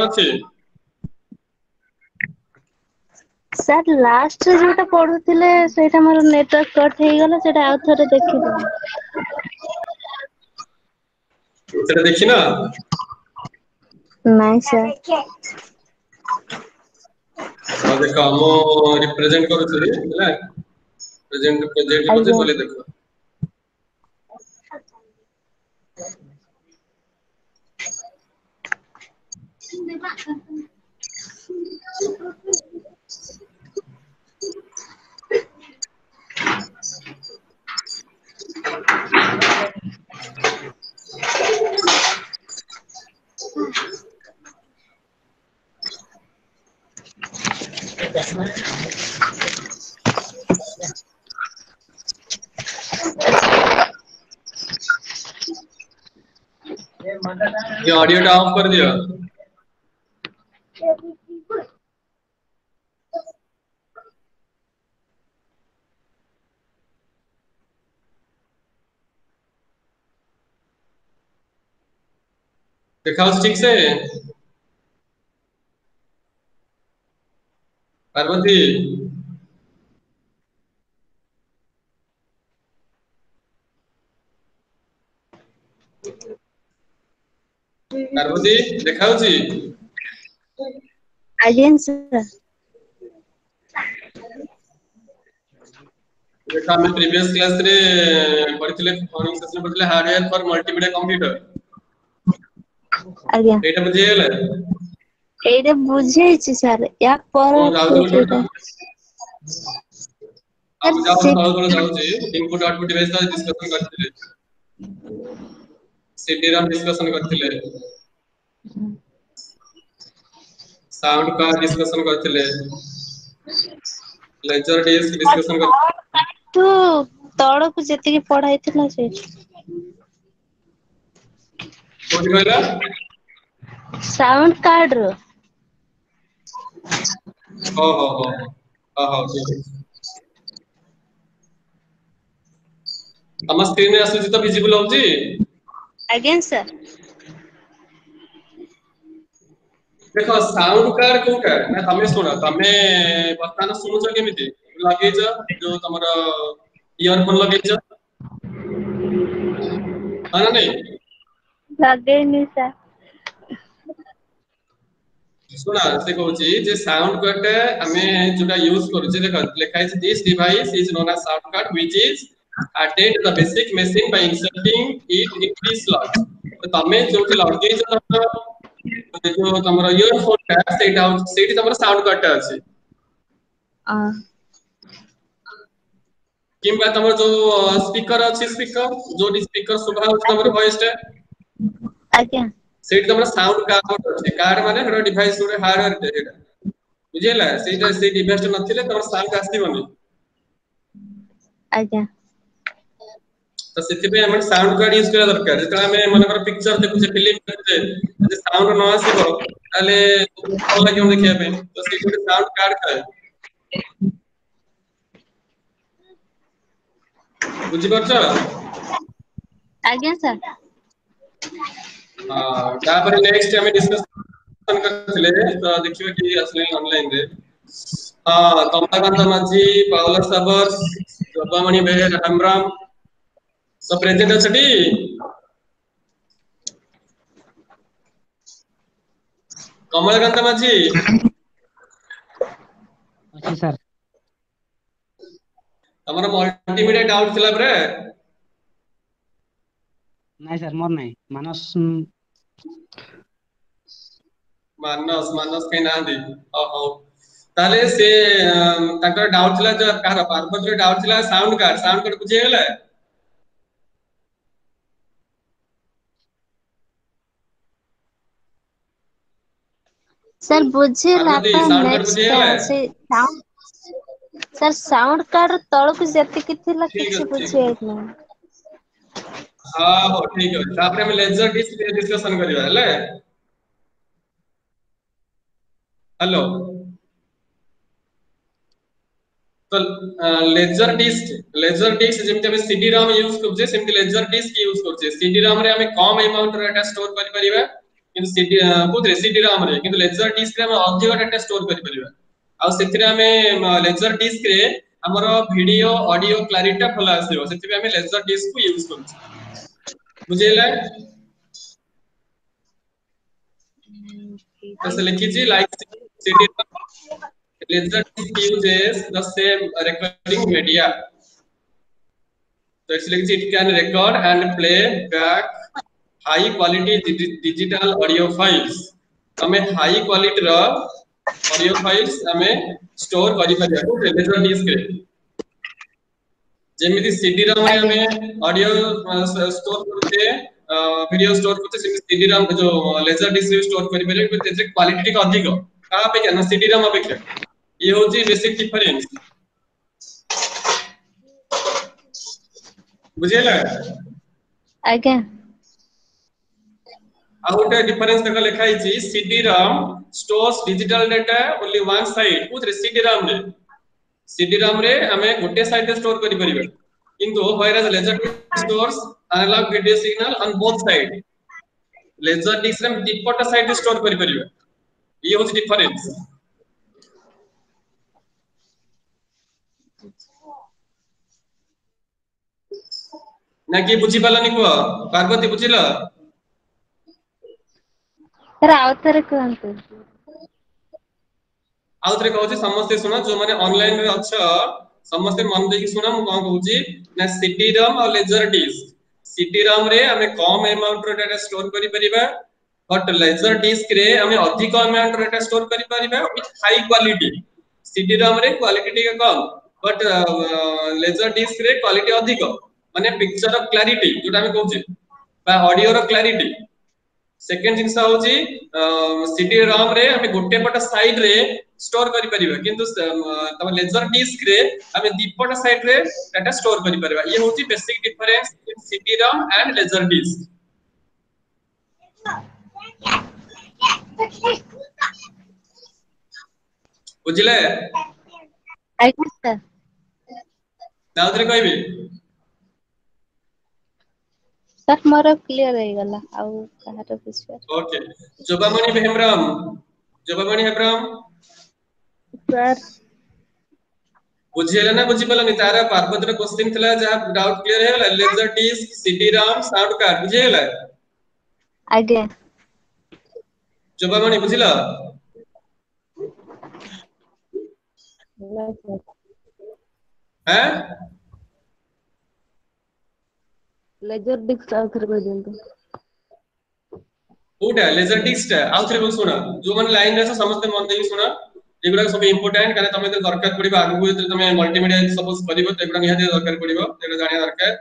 ଅଛି sir last रे जोटा पढुथिले सेटा मोर नेटवर्क कट हे गला सेटा आउ थरे देखि दो ସେଟା ଦେଖିନା नहीं सर ଆଉ ଦେଖ ମୁଁ ରିପ୍ରେଜେଣ୍ଟ କରୁଛି ହେଲା प्रेजेंट आज्ञा बोले देखो ये ऑडियो टा ऑफ कर दिया देखा ठीक से पार्वती पार्वती देखा होची आज्ञा सर देखा हम प्रीवियस क्लास रे पढ़ितले मॉर्निंग सेशन पढ़ितले हार्डवेयर फॉर मल्टीमीडिया कंप्यूटर आज्ञा एटा बुझे गेला एडे बुझे छी सर या पर ओ कोटा हम जाओ थोड़ा जाऊँ इनपुट आउटपुट डिवाइस का डिस्कशन करथिले सीडी-रॉम डिस्कशन करथिले साउंड का डिस्कशन करथिले लेक्चर डिस्क डिस्कशन कर तू तळ को जति के पढाई थिला से कोठी कहला साउंड कार्ड रो हो हो हो हो ठीक है तम स्क्रीन रे आसुची तो विजिबल होची आज्ञा सर देखो साउंड कार्ड कोटा ना तमे सुनो तमे वर्तमान सुनुछ केमिति लगेछ जो तमरो ईयरफोन लगेछ हां नहीं लगे नहीं सर सुना से कहूची जे साउंड कार्ड हमें जोटा यूज करू जे देखो लिखा है this device is known as sound card which is attend the basic machine by inserting it in this slot तो तमे जोटी लगेछ जो तमरो ईयरफोन का सेठी तमरो साउंड कार्ड अछि आ किंबा तमरो जो स्पीकर अछि स्पीकर जो स्पीकर सुभा होछ तमरो वॉइस टा आज्ञा सेठी तमरो साउंड कार्ड अछि कार्ड माने हेडो डिवाइस रे हार्डवेयर दे हेडा बुझियला सेटा से डिवाइस नथिले तमरो साउंड आस्थिबनी आज्ञा तो सेति पे हम साउंड कार्ड यूज करा दरकार जेता हमें मन कर पिक्चर देखुचे फिल्म देखुचे जे साउंड न आसीबो ताले भल लागियो देखिया पे तो सेठी ଗୋଟେ साउंड कार्ड थाए बुझि परछ आज्ञा सर हां तापर नेक्स्ट हमें डिस्कशन करथिले तो देखियो कि असले ऑनलाइन रे हां कमलाकांत माझी पावला साबर जबामणि बेहे रामराम सब प्रेजेंट अछटी कमलकांत माझी अच्छी सर हमर मल्टीमीडिया डाउट थिला परे नहीं सर मोर नहीं मानस मानस के ना दी हो ताले से ताकर डाउट थिला जो कार पार्वती रे डाउट थिला साउंड कार्ड बुझे गेला सर बुझे पार्वती लापा साउंड कार्ड बुझे नेक्स्ट गेला से सर साउंड कार्ड तळ को जति कि थिला ठीक किछि है ठीक बुझे नै हां हो ठीक है तापर हम लेजर डिस्क डिस्कशन करिवा हले हेलो तो लेजर डिस्क जेमते हम सीडी रॉम यूज करछे सेमते लेजर डिस्क यूज करछे सीडी रॉम रे हम कम अमाउंट रे डाटा स्टोर करि परिबा किंतु सीडी कोथरे सीडी राम रे किंतु लेजर डिस्क रे हम अधिक डाटा स्टोर करि परिबा आ सेथिरे हमें लेजर डिस्क रे हमर वीडियो ऑडियो क्लैरिटी भला आसीबो सेति हमें लेजर डिस्क को यूज करू बुझेला तो से लिखी जी like CD laser disc uses the same recording media so actually it can record and play back high quality digital audio files हमें high quality रा audio files हमें store करि परिया को laser disc रे जेमिति सीडी राम रे हमें audio store करते वीडियो स्टोर करते सेमिति सीडी राम जो लेजर डिस्क रे स्टोर करि परिया को तेजे क्वालिटी टिक अधिक का पे क्या सीडी राम अपेक्षा ये होची बेसिक डिफरेंस बुझेला आज्ञा आउट डिफरेंस तक लिखा है CD ROM stores digital data only one side उतरे सीडी राम रे हमें गोटे साइड रे स्टोर करि परिबे किंतु whereas laser stores analog video signal on both side laser disc रे दीपट साइड रे स्टोर करि परिबे ये होची डिफरेंस ना कि बुझी पालनी को पार्वती बुझिला सर आवतरे कहंतु आउथरे कहूची समस्त सुना जो माने ऑनलाइन रे अच्छा समस्त मन देकी सुना मु कोन कहूची ना सीडी रम और लेजर डिस्क सीडी रम रे हमें कम अमाउंट रो डाटा स्टोर करि परिबा बट लेजर डिस्क रे हमें अधिक अमाउंट रो डाटा स्टोर करि परिबा विथ हाई क्वालिटी सीडी रम रे क्वालिटी टिके कम बट लेजर डिस्क रे क्वालिटी अधिक माने पिक्चर ऑफ क्लैरिटी जोटा हम कहूची बा ऑडियो रो क्लैरिटी सेकंड जिंस होची सीडी रम रे हम गोटे पट साइड रे स्टोर करि परिबा किंतु तम लेजर डिस्क रे हम दीपट साइड रे डाटा स्टोर करि परिबा ये होची basic difference in CD ROM and laser disc बुझले आज्ञा सर दाउदरे कहबी सर मोर क्लियर हो गला आउ कहार विश्वास ओके जोबामणि हेब्रम सर बुझियला ना बुझि पलनी तारा पार्वती रो क्वेश्चन थला जा डाउट क्लियर हेला लेजर डिस्क सीडी रम साउंड कार्ड बुझियला आज्ञा जोबामणि बुझिला हैं लेजर डिस्क आउथरे कह दियंतु कोटा लेजर डिस्क आउथरे को सुना जो मन लाइन रे समस्त मन देई सुना एगुडा सब इंपोर्टेंट काने तमे दरकार पड़िबा आगु जे तमे मल्टीमीडिया सपोज करिवो त एगुडा निहाते दरकार पड़िबो एगुडा जानिया दरकार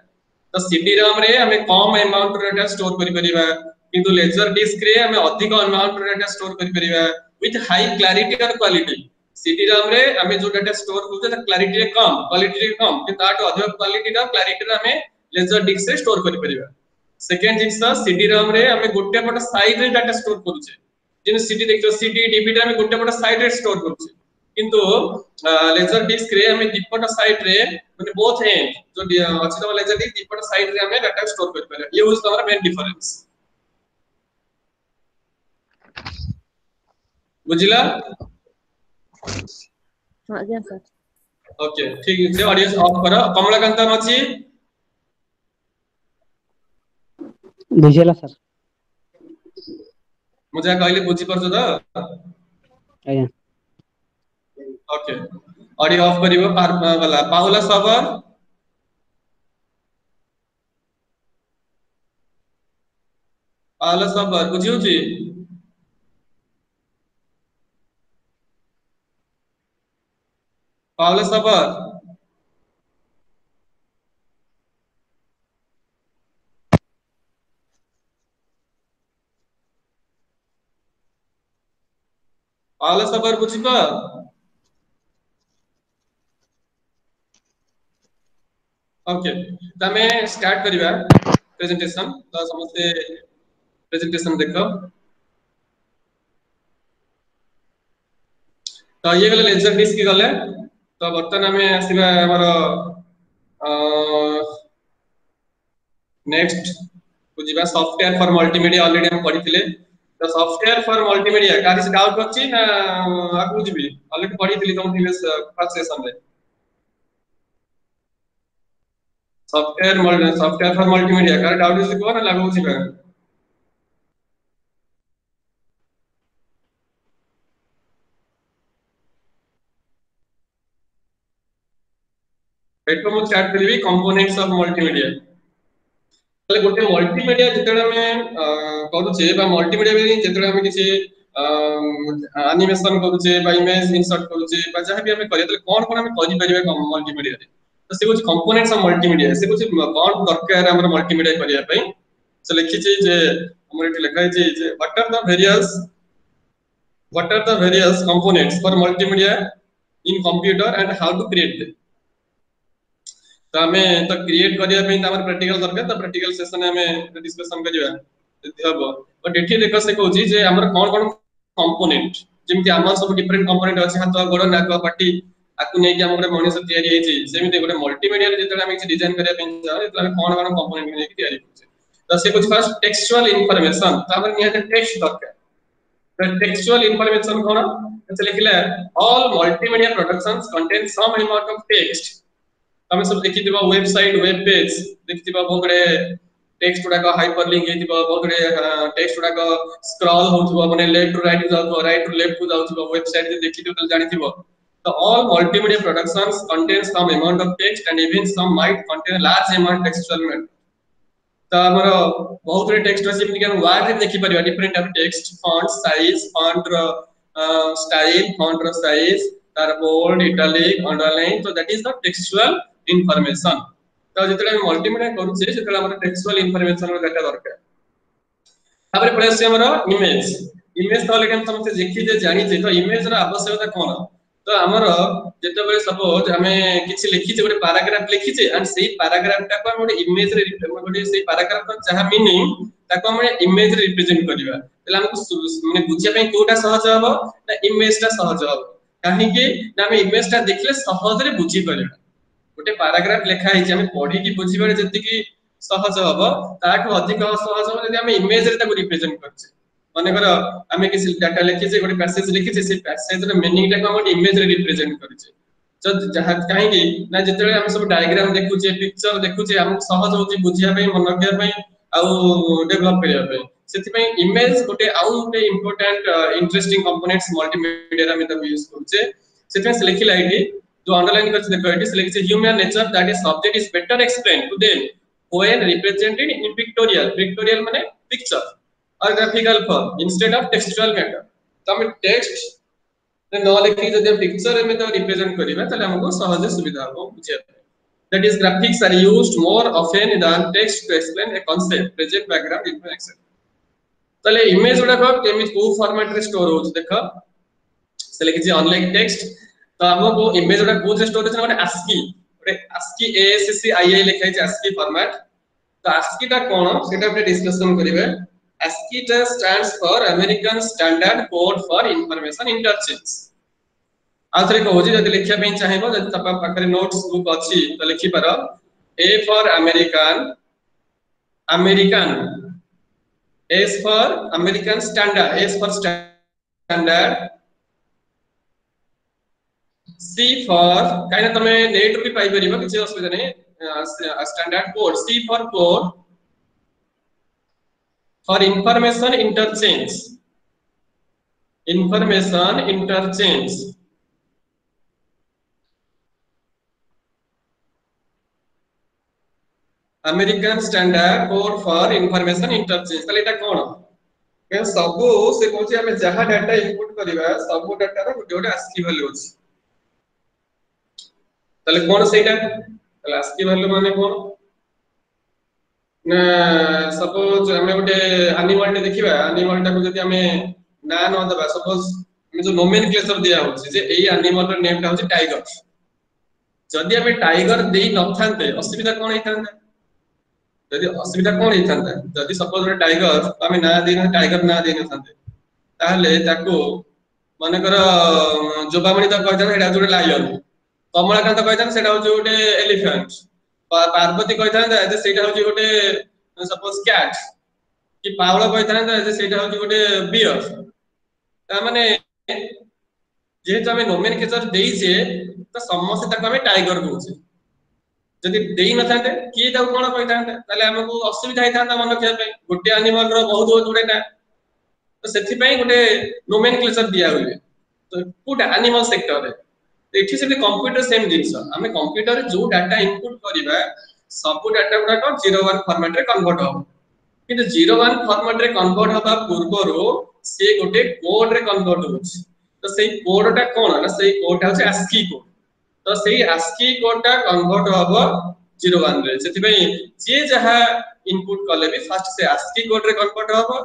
तो सीडी रम रे हमें कम अमाउंट रे डाटा स्टोर करि परिबा किंतु लेजर डिस्क रे हमें अधिक अमाउंट रे डाटा स्टोर करि परिबा विथ हाई क्लैरिटी और क्वालिटी सीडी रम रे हमें जो डाटा स्टोर करते त क्लैरिटी रे कम क्वालिटी रे कम कि ताटो अधिक क्वालिटी रा क्लैरिटी रे हमें लेजर डिस्क से स्टोर करि परिबा सेकंड जिंस सीडी रम रे हमें गोटे पट साइड रे डाटा स्टोर करूचे जिन सीडी देखो सीडी डीवीडी हमें गोटे पट साइड रे स्टोर करूचे किंतु लेजर डिस्क रे हमें दीपट साइड रे माने बोथ एंड जो अछि त लेजर डिस्क दीपट साइड रे हमें डाटा स्टोर करि परिबा ये होस तमरा मेन डिफरेंस बुझिला हां जी सर ओके ठीक है ऑडियंस ऑफ करो कमलाकांत मछि बुझेला सर मुझे कहले बुझी परछ त आज्ञा ओके ऑडियो ऑफ करिवो पार वाला पाहुला सबर बुझियो जी पाहुला सबर पाहुला सबर बुझिबा ओके तमे स्टार्ट करिवा प्रेजेंटेशन तो समस्त प्रेजेंटेशन देखो तो ये गले लेजर डिस्क की गले तो बर्तन हमें आसीबा हमर नेक्स्ट बुझिबा सॉफ्टवेयर फॉर मल्टीमीडिया ऑलरेडी हम पढिथिले The software for multimedia कार से डाउट अछि ना आगु जिबी ऑलरेडी पढी थिली तुम प्रीवियस फर्स्ट सेशन रे सॉफ्टवेयर फॉर मल्टीमीडिया कार डाउट अछि को ना लागू छिबा एठो मु चैट करबी कंपोनेंट्स ऑफ मल्टीमीडिया तले गोटे मल्टीमीडिया जेतेला में करूचे बा मल्टीमीडिया में जेतेला हम किसी एनिमेशन करूचे बा इमेज इंसर्ट करूचे बा जहां भी हम करिया तले कोन कोन हम करि परिबा मल्टीमीडिया रे तो से कुछ कंपोनेंट्स ऑफ मल्टीमीडिया से कुछ कोन दरकार हमर मल्टीमीडिया करिया पई से लिखि छी जे हमर एठी लिखा छै जे what are the various components for multimedia in computer and how to create them तो हमें तो क्रिएट करिया पे हमर प्रैक्टिकल दरकार तो प्रैक्टिकल सेशन में डिस्कशन करिया जति हबो बट एठी देखो से कहूची जे हमर कोन कोन कंपोनेंट जेमति हमर सब डिफरेंट कंपोनेंट अछि हाथ गोड़ नाक पाटी आकु नै कि हमर मनुष्य तयारी हेछि सेमिते गोटे मल्टीमीडिया रे जेतला हम डिजाइन करिया पे जाउ एतला कोन कोन कंपोनेंट नै तयारी होछि तो से कुछ फर्स्ट टेक्सचुअल इंफॉर्मेशन तापर निया टेक्स्ट दरकार तो टेक्सचुअल इंफॉर्मेशन कोन से लिखले all multimedia productions contain some amount of text हमें सब देखि दिबा वेबसाइट वेब पेज देखि दिबा बहुरे टेक्स्ट गुडा का हाइपरलिंक हे दिबा बहुरे टेक्स्ट गुडा का स्क्रॉल होतबो माने लेफ्ट टू राइट जाउतबो राइट टू लेफ्ट जाउतबो वेबसाइट जे देखि दिबो जानि दिबो तो all multimedia productions contain some amount of text and even some might contain large amount textual matter तो हमर बहुरे टेक्स्ट अछि जेमि कि हम वार्ड रे देखि परिबा different type text font size font रो स्टाइल फॉन्ट रो साइज तार बोल्ड इटैलिक अंडरलाइन तो that is the textual information तो जेतले मल्टीमीडिया करूचे जेतले हमर टेक्सचुअल इनफॉरमेशन रो डाटा दरकार तापर पळे से हमर इमेज तो लेकिन समझते देखि जे जानि जे तो इमेज रो आवश्यकता कोन तो हमर जेते बेले सपोज हमें किछि लिखि जे गोटे पैराग्राफ लिखि जे एंड सेही पैराग्राफ टा को हम गोटे इमेज रे गोटे सेही पैराग्राफ को जहा मीनिंग ताको हम इमेज रे रिप्रेजेंट करिवा तले हमको माने बुझिया पे कोटा सहज हबो ना इमेज टा सहज हबो काहे कि ना हम इमेज टा देखले सहज रे बुझी परिबा गोटे पैराग्राफ लिखा है जे हम पढी कि बुझी बेले जति कि सहज हबो ताठो अधिक सहज हबो जदि हम इमेज रे ताको रिप्रेजेंट करछे माने कर हमें किसी डाटा लिखि जे गोटे पैसेज लिखि जे से पैसेज रे मीनिंग टा को हम इमेज रे रिप्रेजेंट करछे जद जहा काहे कि ना जेतेले हम सब डायग्राम देखु जे पिक्चर देखु जे हम सहज होची बुझिया पे मन रखिया पे आ डेवलप करिया पे सेति पे इमेज गोटे आउ गोटे इंपोर्टेंट इंटरेस्टिंग कंपोनेंट्स मल्टीमीडिया रे हम त यूज करछे सेति पे लिखि लाइक जो अंडरलाइन करछे देखो it is like human nature that is subject is better explain to them when represented in pictorial माने पिक्चर और graphical form instead of textual matter तो हम टेक्स्ट न लिखि जदि पिक्चर में तो रिप्रेजेंट करिबा तले हमको सहज सुविधा हो बुझिया that is graphics are used more often than text to explain a concept present background info except तले इमेज उडा को केमि को फॉर्मेट रे स्टोर हो देखो से लिखि जे अनलाइक टेक्स्ट तो हमको इमेज उडा को स्टोरेज ना ASCII ASCII लिखा है ASCII फॉर्मेट तो ASCII टा कोन सेटा पे डिस्कशन करिवे ASCII stands for American Standard Code for Information Interchange Athare कहू जे जदि लिखिया पे चाहेबो जदि तपा पाखरे नोट्स बुक अछि तो लिखि पारो A for American S for American Standard S for Standard C for काइना तमे नेट रे पाई परिबो किछ असुविधा नै standard code C for code for information interchange American Standard Code for Information Interchange तले एटा कोन के सब से कहूची हमें जहा डाटा इनपुट करिवा सब डाटा रो गोटे ASCII वैल्यू अछि तले कोन सेटा तले ASCII वैल्यू माने कोन ना सपोज हमें गोटे एनिमल टे देखिबा एनिमल टा को जदि हमें ना न दबा सपोज हमें जो नोमेनक्लेचर दिया होछि जे एई एनिमल रो नेम टा होछि टाइगर जदि हमें टाइगर देई न थांते असुविधा कोन हेतांता जदि असुविधा कोन हेतांता जदि सपोज रे टाइगर हमें ना देना टाइगर ना देना थांते ताहले ताको माने कर जोबामणि त कहता एडा जोटे लायन कमलाकांत कहता सेटा होछि गोटे एलिफेंट पार्वती कहता जे सेटा होछि गोटे सपोज कैट कि पावल कहता जे सेटा होची गोटे बियर ता माने जेहेतु आम नोमेनक्लेचर देइछे तो समस्त ताको आम टाइगर कहूचे जदि देई न थाते किए ताको कोन कहतांते ताले हमकु असुविधा हेतांता मन रखिया पे गोटे एनिमल रो बहुत बहुत गुडे ना तो सेथि पई गोटे नोमेनक्लेचर दिया हुए तो कोटा एनिमल सेक्टर रे एठी से कंप्यूटर सेम जिंस आम कंप्यूटर रे जो डाटा इनपुट करबा सब डाटा गुडा को 01 फॉर्मेट रे कन्वर्ट हो किंतु 01 फॉर्मेट रे कन्वर्ट होबा पूर्वरो से गोटे कोड रे कन्वर्ट होछि तो सेई कोडटा कोन ना सेई कोडटा होछि ASCII कोड तो सेई ASCII कोडटा कन्वर्ट होबो 01 रे सेति पई जे जहा इनपुट करले भी फर्स्ट से ASCII कोड रे कन्वर्ट होबो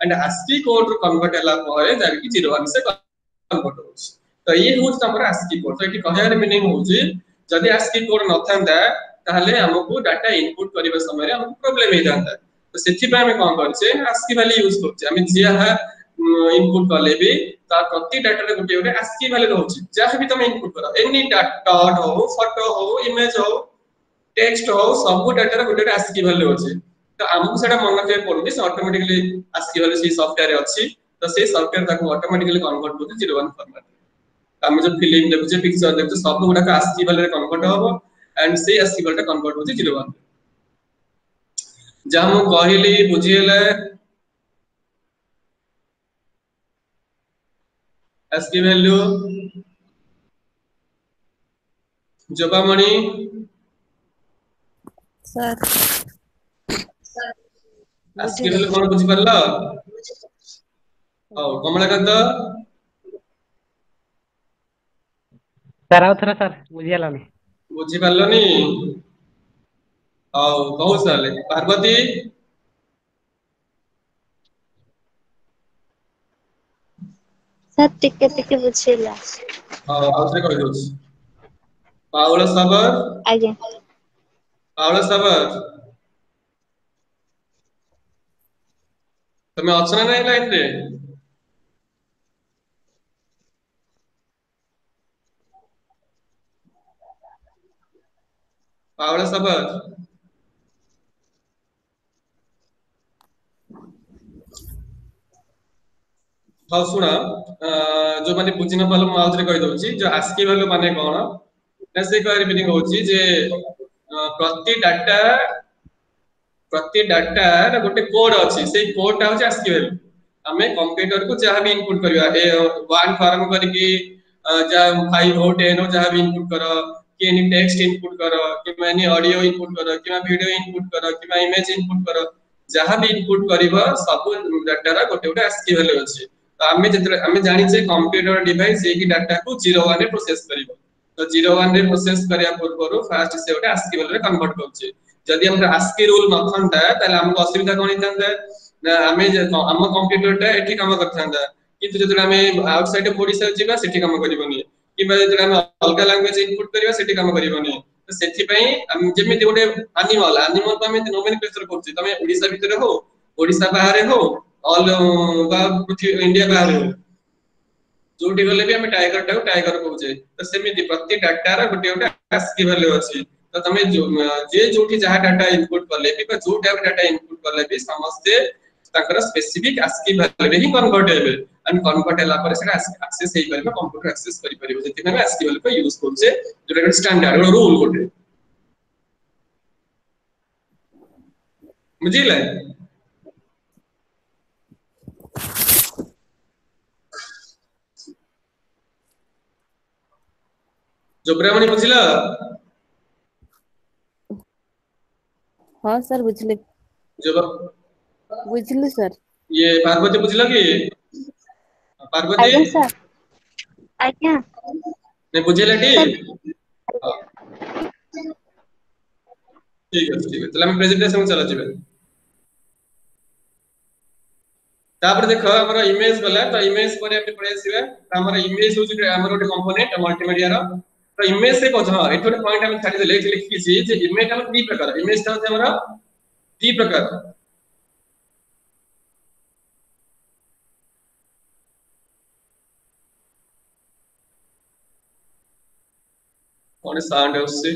एंड ASCII कोड रे कन्वर्ट होला परे जाबि 01 से कन्वर्ट होछि तो ये होछ हमर ASCII कोड तो एठी कहयार मीनिंग होछि जदि ASCII कोड न थांदा ताहले हमकु डाटा इनपुट करबा समय हमकु प्रॉब्लम हे जांता तो सेति पई हम कोन करछे ASCII वैल्यू यूज करछे हम जेहा इनपुट करले भी ता प्रति डाटा रे गोटे गोटे ASCII वैल्यू रहउछि जहा भी तुम इनपुट करो एनी डाटा हो फोटो हो इमेज हो टेक्स्ट हो सब डाटा रे गोटे गोटे ASCII वैल्यू अछि तो हमकु सेटा मन रखे पड़ुनी से ऑटोमेटिकली ASCII वैल्यू से सॉफ्टवेयर रे अछि तो से सॉफ्टवेयर ताको ऑटोमेटिकली कन्वर्ट करते 01 फॉर्मेट हम जो फिल्म देखुचे पिक्चर देखुचे सब गुडा का ASCII वैल्यू रे कन्वर्ट होबो एंड से ASCII वैल्यू कन्वर्ट होछि 01 जा हम कहिली बुझिएले ASCII value Jobamani sir ASCII value कोन बुझि परला औ कमलाकांत सर आउ थरा सर बुझियालानी बुझि परलनी औ बहुत साले पार्वती सर टिके बुझिला आउथरे कहि दोछ पावल सबर आज्ञा तमे ऑप्शन नहीं लाइन रे पावल सबर हाँ सुना जो माने बुझी न पालो आउथरे कहि दोछि जो ASCII वैल्यू माने कोन ना से कहर मीनिंग होछि जे प्रति डाटा रे गोटे कोड अछि से कोडटा होछि ASCII वैल्यू हमें कंप्यूटर को जहां भी इनपुट करबा ए 1 फॉर्म करके जा 5 हो 10 हो जहां भी इनपुट करो कि एनी टेक्स्ट इनपुट करो कि एनी ऑडियो इनपुट करो कि वीडियो इनपुट करो कि इमेज इनपुट करो जहां भी इनपुट करबो सब डाटा रा गोटे गोटे ASCII वैल्यू अछि तो हमें जानि जे कंप्यूटर डिवाइस एक डाटा को 01 रे प्रोसेस करिवो तो 01 रे प्रोसेस करिया पूर्व फास्ट से गोटे ASCII वैल्यू रे कन्वर्ट करछे जदि हम ASCII रूल न थांता ताले हमको असुविधा कोन हितांता ना हमें हम कंप्यूटर टा एठी काम करथांदा किंतु जदि हमें आउटसाइड ओडिसा जिबा सेठी काम करिवनी कि जदि हम अलगा लैंग्वेज इनपुट करिवा सेठी काम करिवनी तो सेठी पई हम जेमिति गोटे एनिमल को हमें नोमेनक्लेचर करछि तमे ओडिसा भीतर हो ओडिसा बाहर हो ऑल बा पृथ्वी इंडिया बाहर हो जोटी गले भी हम टाइगर कहूचे तो सेमिति प्रति डाटा रा गोटे गोटे ASCII वैल्यू अछि तो तमे जे जोटी जहा डाटा इनपुट करले भी जो डाटा इनपुट करले भी समस्त ताकर स्पेसिफिक ASCII वैल्यू ही कन्वर्ट हेबे एंड कन्वर्ट होला पर सेटा एक्सेस हेई परबा कंप्यूटर एक्सेस करि परबो जेति हम ASCII वैल्यू को यूज करछे जोटा स्टैंडर्ड रूल गोटे बुझिले जोब्रामणि बुझिला हाँ सर बुझले जो बुझले सर ये पार्वती बुझिला कि पार्वती आज्ञा सर आज्ञा ने बुझिला टी ठीक है तले हम प्रेजेंटेशन चला जिबे तापर देखो हमर इमेज वाला तो इमेज पर हम पढे आसीबे हमर इमेज होज हमर गोटे कंपोनेंट मल्टीमीडिया रो तो इमेज से कोछ हां एठोटे पॉइंट हम छाडी देले लिखि छी जे इमेज हम तीन प्रकार इमेज था हमर तीन प्रकार कौन साउंड है उससे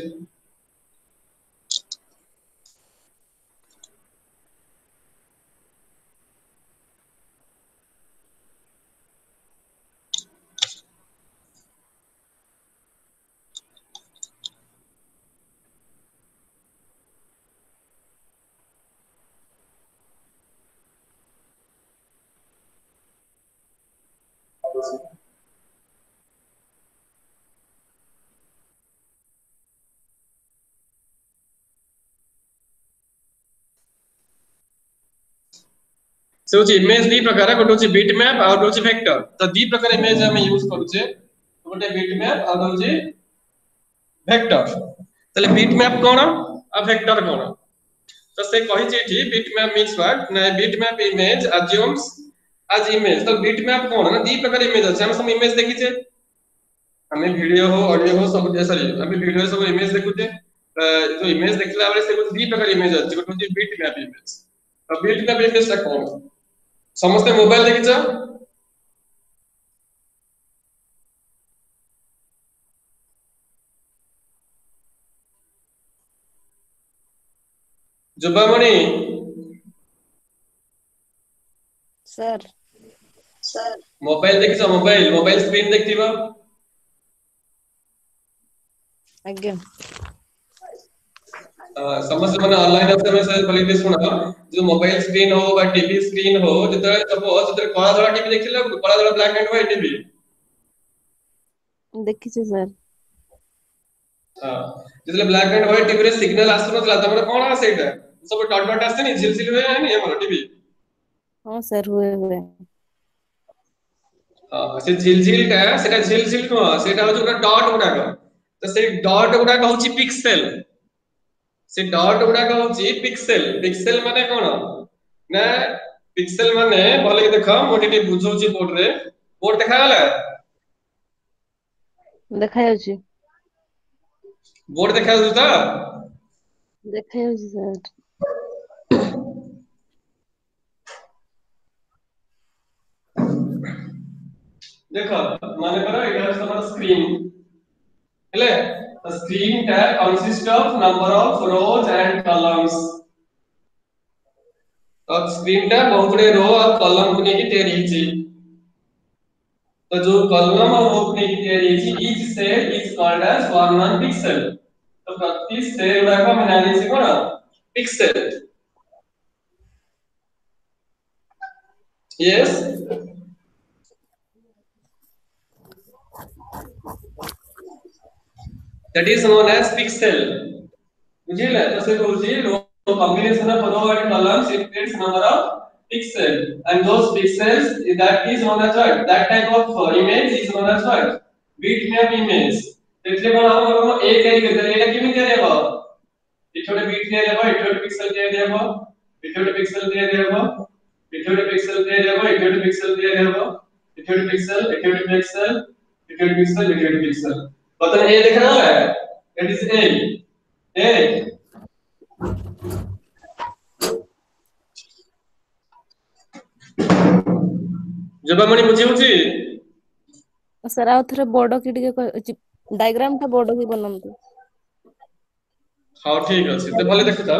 से होची इमेज दी प्रकार गोटे होची बिट मैप और होची वेक्टर तो दी प्रकार इमेज हम यूज करूचे गोटे बिट मैप और होची वेक्टर तले बिट मैप कोन आ वेक्टर कोन तो से कहि छी थी बिट मैप मींस व्हाट ना bit map image assumes as image तो बिट मैप कोन ना दी प्रकार इमेज अछि हम सब इमेज देखि छे हमें वीडियो हो ऑडियो हो सब सॉरी हमें वीडियो सब इमेज देखुचे जो इमेज देखला बेले से दी प्रकार इमेज अछि गोटे होची बिट मैप इमेज तो बिट मैप इमेज ता कोन समस्त मोबाइल देखिଛ जुबामणि सर मोबाइल देखिଛ मोबाइल स्क्रीन देखिबो आज्ञा समस्त माने ऑनलाइन अपने में से क्वालिटी सुना जो मोबाइल स्क्रीन हो बा टीवी स्क्रीन हो जतरे सपोज जतरे कला धला टीवी देखिले कला धला ब्लैक एंड व्हाइट टीवी देखी छे सर हां जतले ब्लैक एंड व्हाइट टीवी रे सिग्नल आसुनतला तमरे कोन आ सेटा सब डॉट डॉट आसेनी झिलझिल हुए नहीं हमर टीवी हां सर हुए हां से झिलझिल का सेटा झिलझिल को सेटा हो जो डॉट गुडा का तो से डॉट गुडा का होची पिक्सेल से डॉट गुडा का होची पिक्सेल माने कोन ना पिक्सेल माने भले देखो मोटी बुझौची बोर्ड रे बोर्ड देखा गला देखा जाउची बोर्ड देखा जाउता देखा जाउची सर देखो माने करो एटा हमारा स्क्रीन हेले the screen tab consists of number of rows and columns तो स्क्रीन tab बहुत बड़े रो और कॉलम को लेके तैयार हिची तो जो कॉलम और रो को लेके तैयार हिची each cell is called as one pixel तो प्रति सेल गुडा को मनाली से कोन pixel yes that is known as pixel बुझिले तो से कहूची रो combination of row and columns it creates number of pixel and those pixels that is known as what that type of image is known as what bitmap image એટલે કોણ આવો એ કેરી કરે એટલે કેમી તૈયાર ହେବ એઠોડે બીટ તૈયાર ହେବ એઠોડે પિક્સેલ તૈયાર ହେବ એઠોડે પિક્સેલ તૈયાર ହେବ એઠોડે પિક્સેલ તૈયાર ହେବ એઠોડે પિક્સેલ તૈયાર ହେବ એઠોડે પિક્સેલ એઠોડે પિક્સેલ एठोडे पिक्सेल बटन ए दिख रहा है इट इज ए जब मनी बुझी होची सर आउ थरे बोर्ड की टिके डायग्राम था बोर्ड की बनंतु हां ठीक अछि ते भले देखता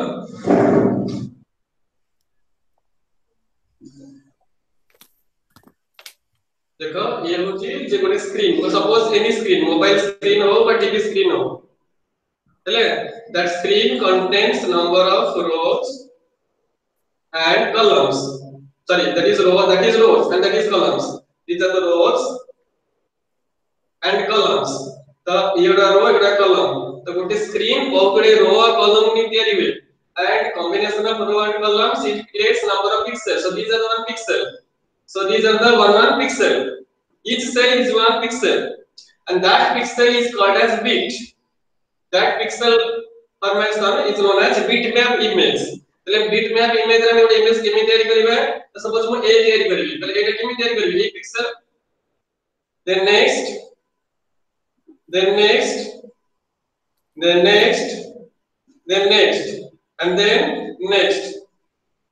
देखो ये होची जे कोने स्क्रीन तो suppose any screen mobile screen हो बा टीवी स्क्रीन हो चले that screen contains number of rose and columns sorry that is rows and that is columns these are the rows and columns तो एडा रो एडा column तो गोटे स्क्रीन बहुत बड़े रो और column नि तैयारी हुए and combination of row and columns it creates number of pixels so these are the 1 pixel so these are the 1 pixel each cell is 1 pixel and that pixel is called as bit that pixel formation is known as bitmap image એટલે bitmap image रे ଗୋଟେ image केमी तैयारी करिवे तो suppose मु a तैयारी करिवी तले एटा केमी तैयारी करिवी एक pixel then next and then next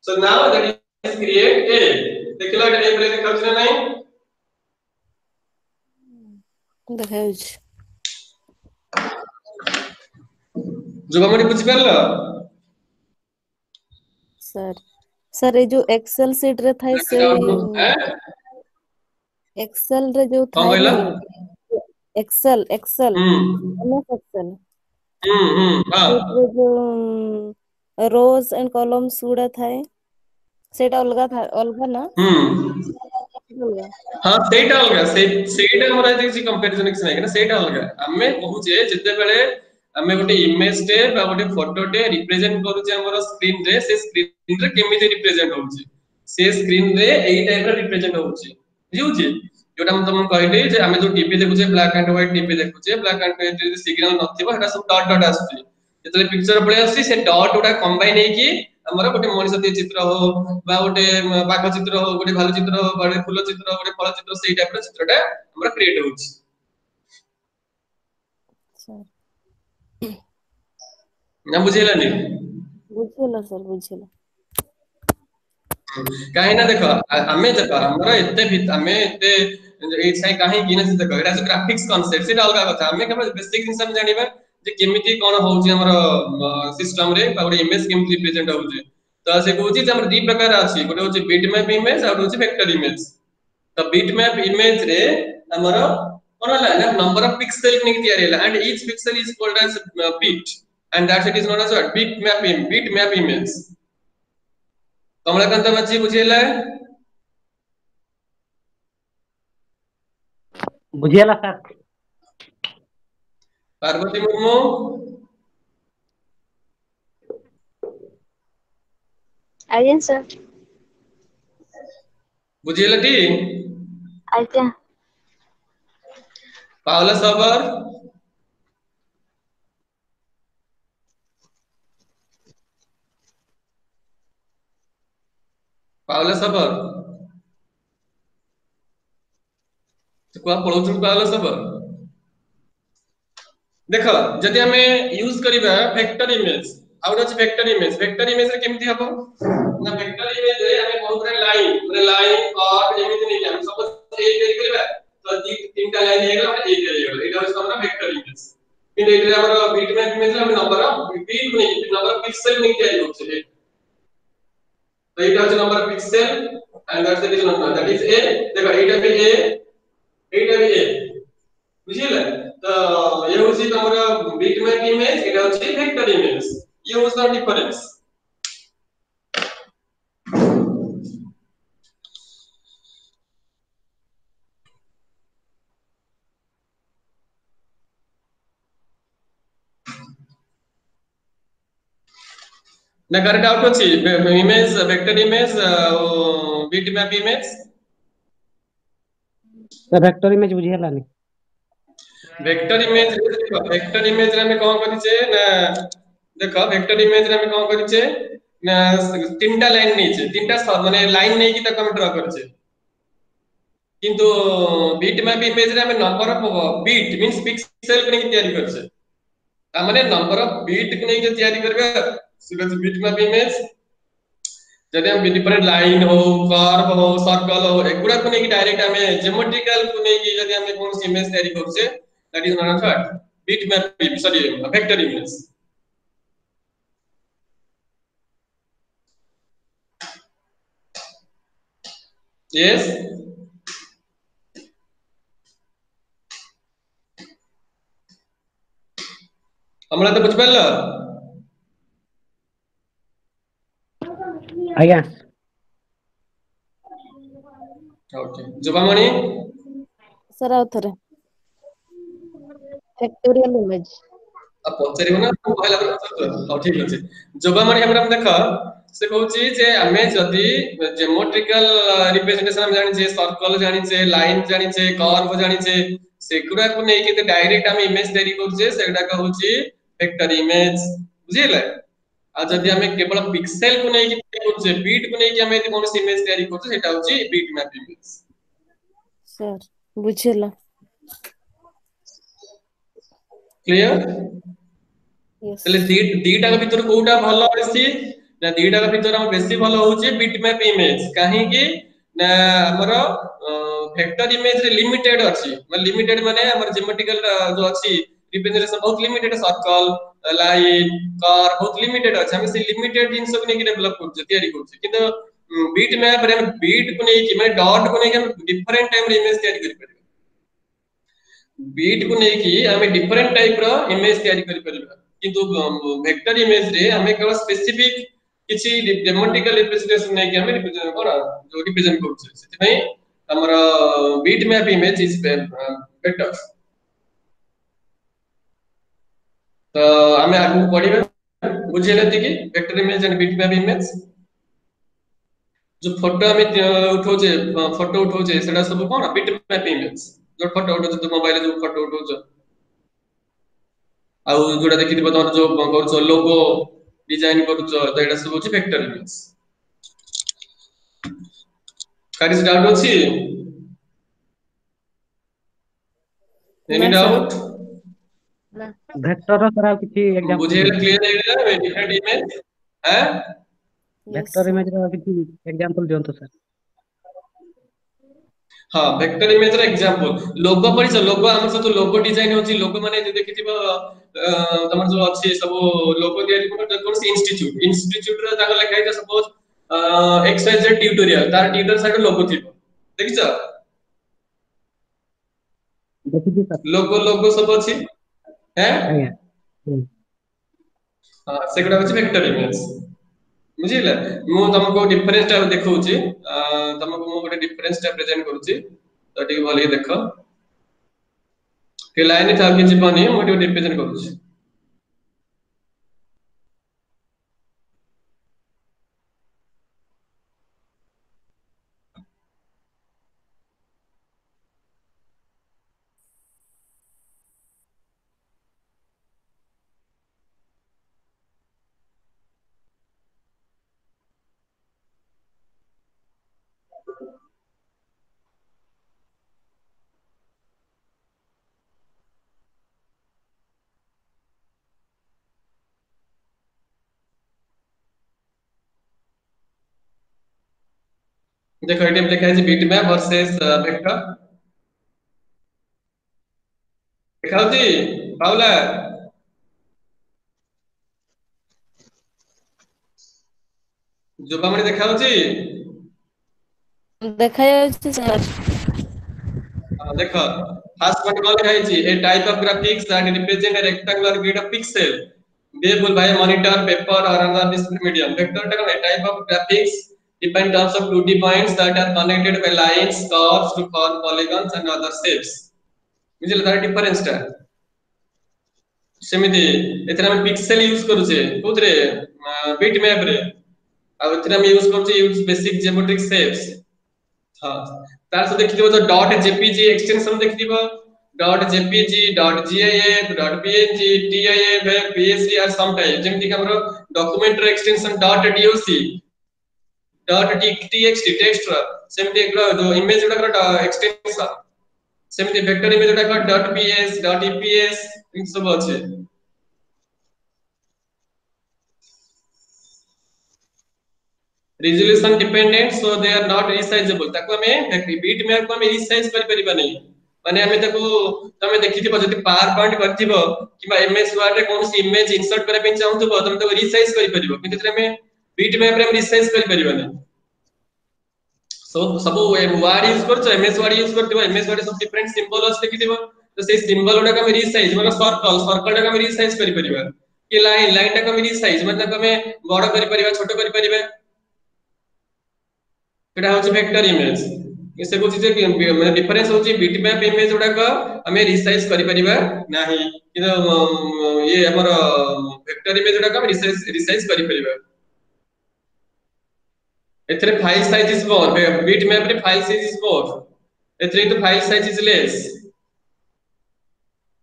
so now that is create a देखला ए प्ले देखछ ना नहीं देखाउच जुबामणि बुझ परला सर ये जो एक्सेल शीट रे थाई से एक्सेल रे जो कौन थाई कहला एक्सेल एक्सेल एमएस एक्सेल हां जो रोज एंड कॉलम्स गुडा थाए सेटा अलगा था अलगा ना हाँ सेटा अलगा सेटा हमरा जे कंपैरिजन किछ नै सेटा अलगा हमें कहूचे जते बेले हमें गोटे इमेज टे बा गोटे फोटो टे रिप्रेजेंट करूचे हमर स्क्रीन रे से स्क्रीन रे केमिति रिप्रेजेंट होउची से स्क्रीन रे एई टाइप रे रिप्रेजेंट होउची बुझुची जोटा हम तुम कहली जे हमें जो टीवी देखुचे ब्लैक एंड व्हाइट टीवी देखुचे ब्लैक एंड व्हाइट जे सिग्नल नथिबो हेटा सब डॉट डॉट आसी जतले पिक्चर पळे आसी से डॉट उडा कंबाइन हेकी हमर गोटे मनुष्य ती चित्र हो बा गोटे बाघ चित्र हो गोटे भालू चित्र हो गोटे फूल चित्र हो गोटे फल चित्र सेई टाइप रे चित्रटा हमर क्रिएट होउची ना बुझेलानी बुझेला सर बुझेला काहे ना देखो हमरा एते हमें एते ए छै काहे कि न देखो एटा ग्राफिक्स कांसेप्ट सेटा अलगा कथा हमें केवल बेसिक जिंस हम जानिबा जे केमिति कोन होउची हमर सिस्टम रे बा गोटे इमेज केमिति रिप्रेजेंट होउची तो से कहूची जे हमर दी प्रकार अछि गोटे होची बिटमैप इमेज और होची वेक्टर इमेज तो बिटमैप इमेज रे हमर कोन हला ना नंबर ऑफ पिक्सेल नि तयार हैला and each pixel is called as bit and that it is known as bitmap image Kamalakant बच्ची बुझेला बुझियला सर पार्वती मुर्मू आज्ञा सर बुझेला टी आज्ञा पावला सबर पावला सबर तो को पढौछन पावला सबर देखो जदि हमें यूज करिबा वेक्टर इमेज आउट अछि वेक्टर इमेज रे केमिति हबो ना वेक्टर इमेज रे हमें बहुत रे लाइन और एमिति नै हम सपोज ए करिबा तो तीनटा लाइन हेगला ए करिबा एटा होछ हमरा वेक्टर इमेज किन एटा हमरा बिटमैप इमेज रे हम नंबर ऑफ बीट नै नंबर ऑफ पिक्सेल नै तयार होछ तो एटा होछ number of pixel and that is a देखो एटा भी ए बुझिले तो ये होची हमरा बिटमैप इमेज एटा होची वेक्टर इमेज ये होछ द डिफरेंस ना कर डाउट होची image vector image bitmap image sir vector image बुझियला नि वेक्टर इमेज रे हमें कोन करिचे ना देखो वेक्टर इमेज रे हमें कोन करिचे ना तीनटा लाइन नीचे तीनटा माने लाइन नै कि तक हम ड्रा करछे किंतु बिटमैप इमेज रे हमें number of bit means pixel को नै तयारी करछे ता माने नंबर ऑफ बिट को नै तयारी करबे सेटा बिटमैप इमेज जदि हम डिफरेंट लाइन हो कर्व हो सर्कल हो एगुडा को नै डायरेक्ट हमें ज्योमेट्रिकल को नै जदि हम कोन इमेज तयारी करछे that is known as bitmap sorry vector image yes हमरा तो बुझ पाला आज्ञा ओके जुबामणि सर आउथरे फैक्टोरियल इमेज अब पचरिबो ना कहला हां ठीक अछि जुबामणि हमरा देखा से कहूची जे हमें जदी ज्योमेट्रिकल रिप्रेजेंटेशन हम जानि जे सर्कल जानि जे लाइन जानि जे कर्व जानि जे सेकुडा को नै कि डायरेक्ट हम इमेज तयारी करछे सेडा कहूची वेक्टर इमेज बुझिले आ जदी हमें केवल पिक्सेल को नै कि तयारी करछे बीट को नै कि हमें कोन इमेज तयारी करछे सेटा होची बिटमैप इमेज सर बुझेला क्लियर यस तले दीटा के भीतर कोउटा भलो बेसी ना दीटा के भीतर हम बेसी भलो होची बिटमैप इमेज काहे कि ना हमरो वेक्टर इमेज रे लिमिटेड अछि मतलब लिमिटेड माने हमर ज्योमेट्रिकल जो अछि रिप्रेजेंटेशन बहुत लिमिटेड सर्कल लाइन कर बहुत लिमिटेड अछि हम से लिमिटेड जिंस को नै डेवलप करछ तयारी करछ किंतु बिटमैप रे बीट को नै कि माने डॉट को नै कि हम डिफरेंट टाइम रे इमेज तयारी करि परिबा बीट को नै कि हम डिफरेंट टाइप रो इमेज तयारी करि परिबा किंतु वेक्टर इमेज रे हमें केवल स्पेसिफिक किछि ज्योमेट्रिकल रिप्रेजेंटेशन नै कि हमें रिप्रेजेंट कोन जो रिप्रेजेंट करछ सेति नै ଆମର bitmap image is better। तो आमे आगु पढिबे बुझिले कि vector image and bitmap image जो फोटो आमे उठाउछे सेटा सब कोन बिटमैप इमेज जो फोटो उठाउछे तो मोबाइल जो फोटो उठाउछे आ जोडा देखिथिबो तमर जो करूछो लोगो डिजाइन करूछो तो एटा सब होछि वेक्टर इमेज। कारिस डाउट अछि एनी ना सर डाउट ଭେକ୍ଟର ସାର୍ ଆଉ କିଛି ଏକ୍ଜାମ୍ପଲ बुझे ଦିଅନ୍ତୁ। क्लियर है डिफरेंट इमेज हैं यस ଭେକ୍ଟର सर। ଇମେଜ ର କିଛି ଏକ୍ଜାମ୍ପଲ ଦିଅନ୍ତୁ ସାର୍। हाँ वेक्टर इमेज ର एग्जांपल लोगो परिच लोगो हमर सब लोगो डिजाइन होची लोगो माने जे देखिथिबो तमर जो अछि सब लोगो दियारी कोन से इंस्टीट्यूट रे ताको लिखा है सपोज एक्सवाइजेड ट्यूटोरियल तार ट्यूटर साइड लोगो थिबो देखिछ ଦେଖିଛି ସାର୍। लोगो लोगो सब अछि हैं ଆଜ୍ଞା ହୁଁ। हां सेगडा होची वेक्टर इमेज बुझिला मु तुमको डिफरेंस टा देखौची तुमको मु गोटे डिफरेंस टा प्रेजेंट करूची तो ठीक भली देखो के लाइन था कि जीवनी मु रिप्रेजेंट करूची। देखो एटी लिखा है बिटमैप वर्सेस वेक्टर देखाउची पाउला जोबामणि देखाउची देखा जाଉଛି सर। देखो फर्स्ट पॉइंट कौन लिखा है a type of graphics that represent a rectangular grid of pixel viewable by a monitor paper or another display medium vector टा कौन है type of graphics depend terms of 2D points that are connected by lines curves to form polygons and other shapes बुझिल तार difference टा सेमिति एथरा हम pixel use करूचे कोथरे bitmap रे आ एथरा हम use करूचे यूज बेसिक ज्योमेट्रिक शेप्स हां तार से देखिबो तो डॉट जेपीजी एक्सटेंशन देखिबो dot JPG dot GIF dot PNG TIF PSD are some type जेमति हमरो डॉक्यूमेंट रे extension dot doc dot TXT text रो सेमति एकरो जो इमेज उडा एक्सटेंशन सेमति वेक्टर इमेज उडा डॉट पीएस डॉट ईपीएस इन सब अछि resolution dependent so they are not resizable ताको हमें बिटमैप को हमें रिसाइज कर परिबा नहीं माने हमें ताको तमे देखिथिबो जति पावर पॉइंट करथिबो किबा एमएस वर्ड रे कोनसी इमेज इंसर्ट करे पे चाहूथबो तमे ताको रिसाइज करि परिबो किंतु तमे बिटमैप रे हम रिसाइज करि परिबा नहीं सब वर्ड यूज करछो एमएस वर्ड यूज करथिबो एमएस वर्ड सब डिफरेंट सिंबल अछि देखिथिबो तो से सिंबल उडा हम रिसाइज मतलब सर्कल टा हम रिसाइज करि परिबा कि लाइन टा हम रिसाइज मतलब हमें बड़ करि परिबा छोट करि परिबा एटा होची वेक्टर इमेज इसे कुछ जे मतलब डिफरेंस होची बिटमैप इमेज उडा को हमें रिसाइज करि परिबा नाही कि ये हमर वेक्टर इमेज उडा को हम रिसाइज करि परिबा एथरे file size is more bitmap रे फाइल साइज इज मोर एथरे तो फाइल साइज इज लेस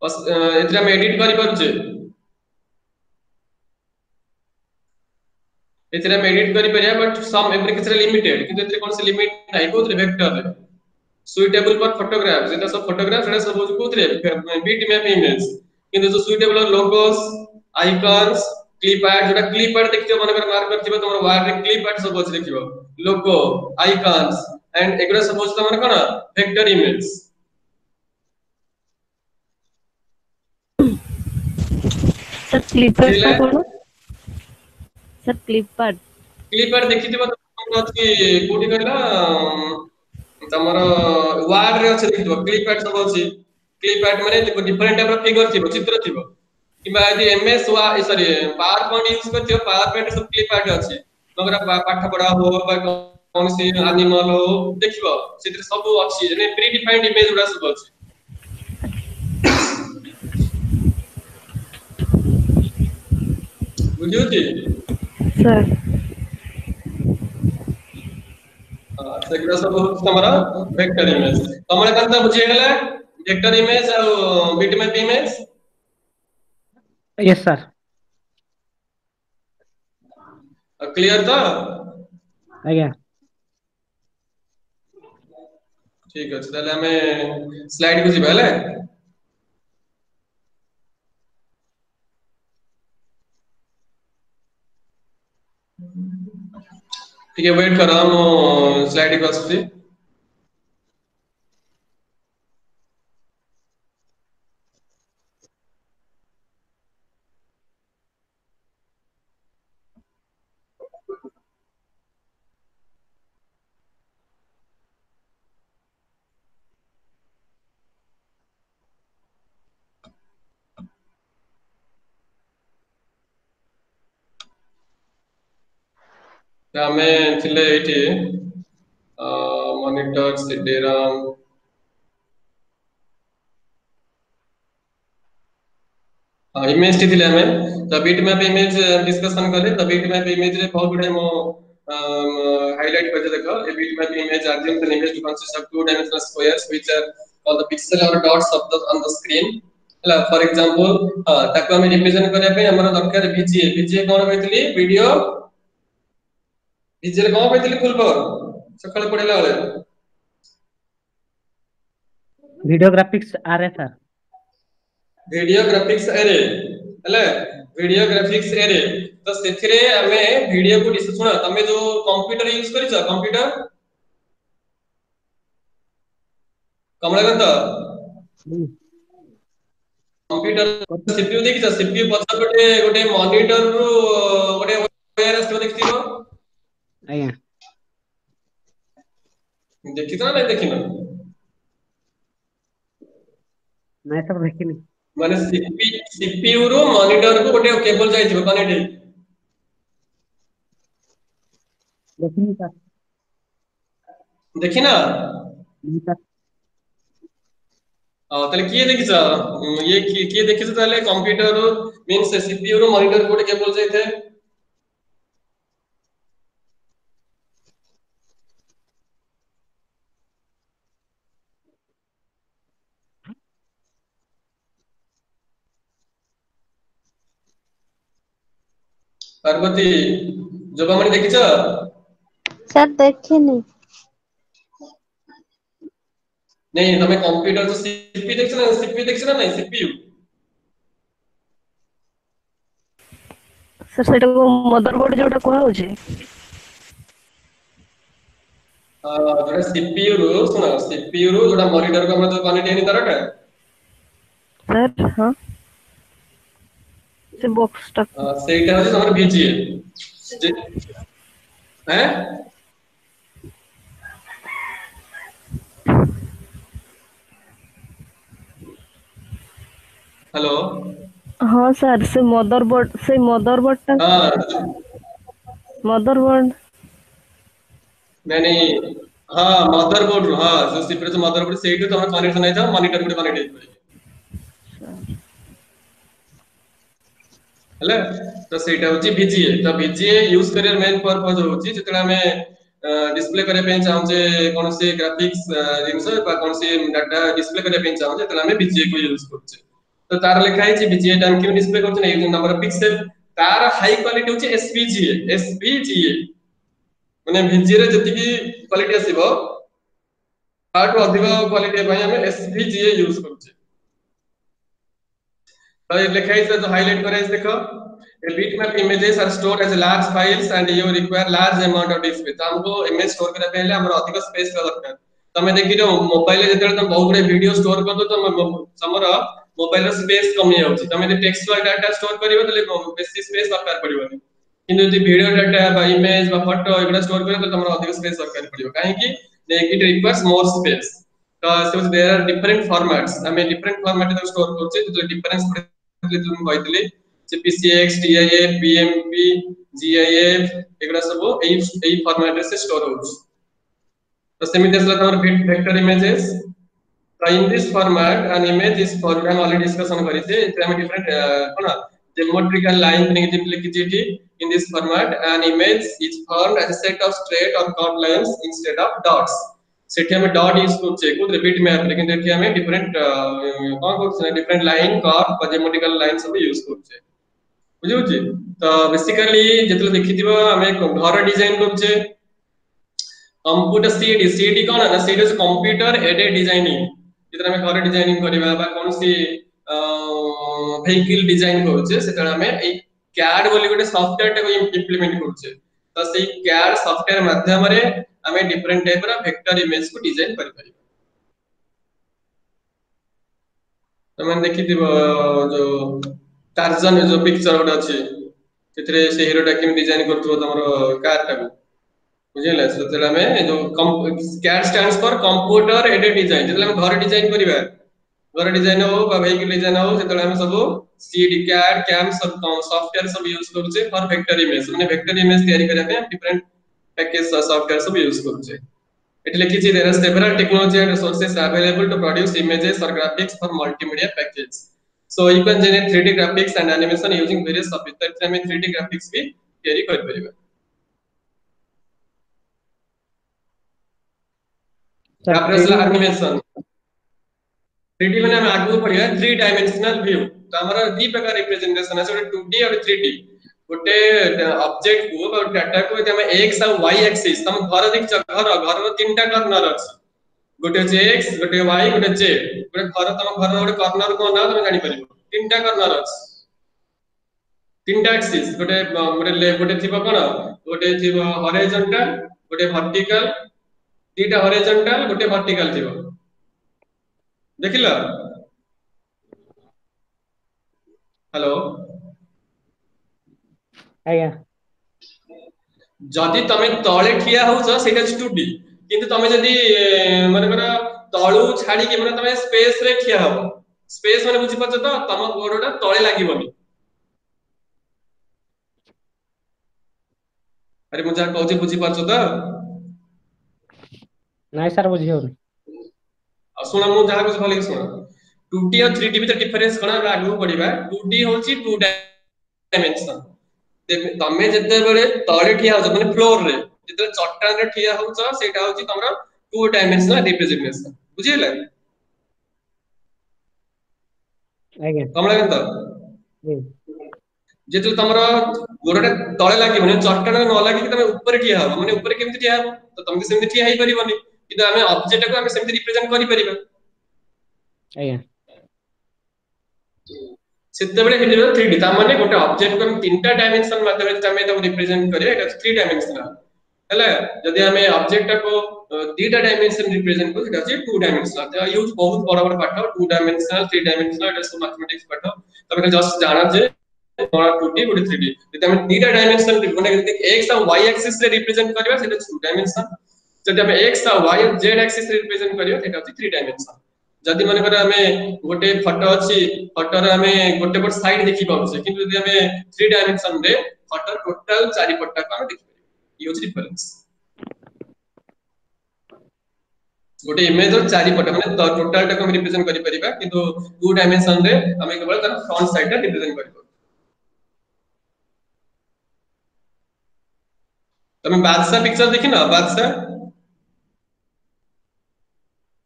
एथरे हम एडिट करि परछे एथरे हम एडिट करि परिया बट सम एप्लीकेशन लिमिटेड किंतु एथरे कोन से लिमिट नाही कोथरे वेक्टर रे सुइटेबल फॉर फोटोग्राफ्स एटा सब फोटोग्राफ्स एटा सब कोथरे बिटमैप इमेज किंतु जो suitable logos icons clip art जोटा क्लिप आर्ट देखियो मन कर मार्क करथिबो तमर वार्ड रे क्लिप आर्ट सब अछि देखियो लोगो आइकन्स एंड एगुरा सब अछि तमर कोन vector image sir clip art का कोन सर क्लिप आर्ट देखिथिबो तमर अछि कोठी कहला तमर वार्ड रे अछि देखिथिबो क्लिप आर्ट सब अछि क्लिप आर्ट माने डिफरेंट टाइप रो फिगर थिबो चित्र थिबो किबा यदि MS sorry PowerPoint use करथियो पावर पॉइंट सब क्लिप आर्ट अछि मगर पाठ पढ़ा हो बा कौन सी एनिमल हो देखिबो सित्र सब अछि जने प्री डिफाइंड इमेज उडा सब अछि बुझियोती सर सेगुडा सब तमरा वेक्टर इमेज तमरा कंता बुझि गेला वेक्टर इमेज और bitmap image yes sir clear तो आज्ञा ठीक अछि ताले हमें स्लाइड को जिबा ले ठीक है वेट कर हम स्लाइड को आसुची हमें थिले एठी मॉनिटर सीडीराम इमेज टी थिले हमें द बिटमैप इमेज डिस्कशन करले द बिटमैप इमेज रे बहुत गुडे मो हाइलाइट कर देखो a bitmap image assumes an image to consist of two dimensional squares which are called the pixel or dots of the on the screen हला for example ताको हम रिप्रेजेंट करया पे हमर दरकार VGA कोन होइतली वीडियो VGA कोन होइतली फुल पावर सकाळ पढेला वाले video graphics array sir video graphics array हले वीडियो ग्राफिक्स एरे तो सेथिरे हमें वीडियो को सुना तमे जो कंप्यूटर यूज करिछ कंप्यूटर कमलाकांत कंप्यूटर सीपीयू देखिछ सीपीयू पछपटे गोटे मॉनिटर रु गोटे वायर आस्तो देखिथिबो आज्ञा देखिछ ना नहीं देखिनो नहीं सर देखिनी माने सीपीयू रु मॉनिटर को गोटे केबल जाइथिबो कनेक्ट देखिनी सर देखिना सर ताले किए देखिछ ये किए देखिछ ताले कंप्यूटर मींस सीपीयू रु मॉनिटर को गोटे केबल जाइथे पार्वती जोबामणि देखिछ सर देखिनी नहीं तमे कंप्यूटर तो सीपीयू देखिछ ना नहीं सीपीयू सर सेटा को मदरबोर्ड जोटा कोहा होचे जोटा सीपीयू रु सुना सीपीयू रु जोटा मॉनिटर को हम जो कनेक्ट हेनी तरटा सर हां से बॉक्स टा सेटा होची हमर VGA हैं हेलो हां सर से मदरबोर्ड टा मदरबोर्ड नहीं हां मदरबोर्ड हां जो सीपीयू जो मदरबोर्ड सेइटु तमे कनेक्शन आइ था मॉनिटर को कनेक्ट हेई हले तो सेटा होची VGA तो VGA use career main purpose होची जतला हमें डिस्प्ले करे पे चाहूचे कोन से ग्राफिक्स जिंस बा कोन से डाटा डिस्प्ले करे पे चाहूचे तला हमें VGA को यूज करछे तो तार लिखा है VGA टाइम क्यों डिस्प्ले करछे नै नंबर ऑफ पिक्सेल तार हाई क्वालिटी होची SVGA माने VGA रे जति की क्वालिटी आसीबो ताटो अधिक क्वालिटी पई हमें SVGA यूज करछे तो ये लिखा है जो हाईलाइट करे देखो a bitmap images are stored as large files and you require large amount of disk space हमको इमेज स्टोर करे पहले हमरा अधिक स्पेस का दरकार तमे देखि जो मोबाइल रे जेते तुम बहुत बड़े वीडियो स्टोर कर दो तो समर मोबाइल रो स्पेस कमी जाउची तमे जे टेक्सचुअल डाटा स्टोर करिवो तले बेसी स्पेस दरकार पड़िबो किंतु जे वीडियो डाटा बा इमेज बा फोटो एगुडा स्टोर करे तो हमरा अधिक स्पेस दरकार पड़िबो काहे कि इट रिक्वायर्स मोर स्पेस तो so there are different formats हमें डिफरेंट फॉर्मेट में स्टोर करछे तो डिफरेंस तुम कहतली से PCX TIF PMP GIF एगुडा सब एई फॉर्मेट से स्टोर होउछ तो सेमिति असला तमर vector images so in this format an image is formed हम already discussion करी थे इथे हम different कोन geometrical line ने लिखि थी in this format an image is formed as a set of straight or curved lines instead of dots सेठी हम dot use करछे को रिपीट मैप लेकिन देखि हम डिफरेंट कोन करछे डिफरेंट लाइन कर्व और ज्योमेट्रिकल लाइन सब यूज करछे बुझियो तो बेसिकली जेतले देखिथिबो हम घर डिजाइन करछे कंप्यूटर सीडी कोन ना CD is computer aided designing जेतले हम घर डिजाइनिंग करबा बा कोनसी व्हीकल डिजाइन करछे सेतले हम ए CAD बोली गोटे सॉफ्टवेयर को इंप्लीमेंट करछे तो सेई CAD सॉफ्टवेयर माध्यम रे हमें डिफरेंट टाइप रा वेक्टर इमेज को डिजाइन करि परिबा तमन देखिथिबो जो टार्जन जो पिक्चर गोटे अछि सेतरे से हीरोटा केम डिजाइन करथबो तमरो कार टा बुझिले सेतले हमें जो CAD stands for computer aided design जेतले हम घर डिजाइन करिबा घर डिजाइन हो बा व्हीकल डिजाइन हो सेतले हम सब सीडी CAD CAM सब सॉफ्टवेयर सब यूज करछे फॉर वेक्टर इमेज माने वेक्टर इमेज तैयारी करे पे डिफरेंट पैकेज सॉफ्टवेयर सब यूज करछे इट लिखि छि there are several technology and resources available to produce images और graphics for multimedia package so you can generate 3D graphics and animation using various software तरे में 3D ग्राफिक्स भी तैयारी कर परिबा ग्राफिकल एनिमेशन 3D माने हम आगु पढिया 3 डायमेंशनल व्यू तो हमरा दी प्रकार रिप्रेजेंटेशन আছে 2D और 3D गोटे ऑब्जेक्ट को और डाटा को हम x और y एक्सिस हम घर देख घर घर रो तीनटा कॉर्नर अछि गोटे x गोटे y गोटे z गोटे घर तम घर गोटे कॉर्नर को ना तुम जानि परिबो तीनटा कॉर्नर अछि तीनटा एक्सिस गोटे गोटे गोटे थिबो कोन गोटे थिबो हॉरिजॉन्टल गोटे वर्टिकल तीटा हॉरिजॉन्टल गोटे वर्टिकल थिबो देखिला हेलो आया जदि तमे तळे ठिया होछ सेटा 2D किंतु तमे जदि माने करा तळु छाडी के माने तमे स्पेस रे ठिया हो स्पेस माने बुझि पछ तो तम गोडटा तळे लागिबोनी अरे मुझा कहूची बुझि पछ तो नहीं सर बुझी हो सुना मु जहा कुछ भले सुना 2D और 3D भीतर डिफरेंस कोना आगु पडिबा 2D होची 2 डायमेंशन तमे जते बेले तळे ठिया हो माने फ्लोर रे जते चट्टान रे ठिया होछ सेटा होची तमरा 2 डायमेंशनल रिप्रेजेंटेशन बुझिले आगे कमला गंत जते तमरा गोडटा तळे लागि माने चट्टान रे न लागि कि तमे ऊपर ठिया हो माने ऊपर केमति ठिया हो तो तमके सेमति ठिया हेई परिबोनी कि हमें ऑब्जेक्ट को हमें सेमति रिप्रेजेंट करि परिबा आगे सेते बेले हेते 3D ता माने गोटे ऑब्जेक्ट को हम तीनटा डायमेंशन माध्यम रे तमे तो रिप्रेजेंट करे एटा 3 डायमेंशनल हला जदि हमें ऑब्जेक्ट को दीटा डायमेंशन रिप्रेजेंट को सेटा अछि 2 डायमेंशनल तो यूज बहुत बड़ा बड़ा पाठ 2 डायमेंशनल 3 डायमेंशनल एटा सब मैथमेटिक्स पाठ तमे जस्ट जाना जे 2D गोटे 3D जदि हम दीटा डायमेंशन माने x और y एक्सिस रे रिप्रेजेंट करबा सेटा 2 डायमेंशन जदि हम x और y और z एक्सिस रे रिप्रेजेंट करियो सेटा अछि 3 डायमेंशन जदि माने करे हमें गोटे फोटो अछि फोटो रे हमें गोटे पट साइड देखि पाउछे किंतु जदि हमें 3 डायमेंशन रे फोटो टोटल चारि पट्टा को हम देखि परियो यूज डिफरेंस गोटे इमेज और चारि पट्टा माने टोटल टा को हम रिप्रेजेंट करि परिबा किंतु 2 डायमेंशन रे हमें केवल तार फ्रंट साइड टा रिप्रेजेंट करिबो तमे बादशाह पिक्चर देखि ना बादशाह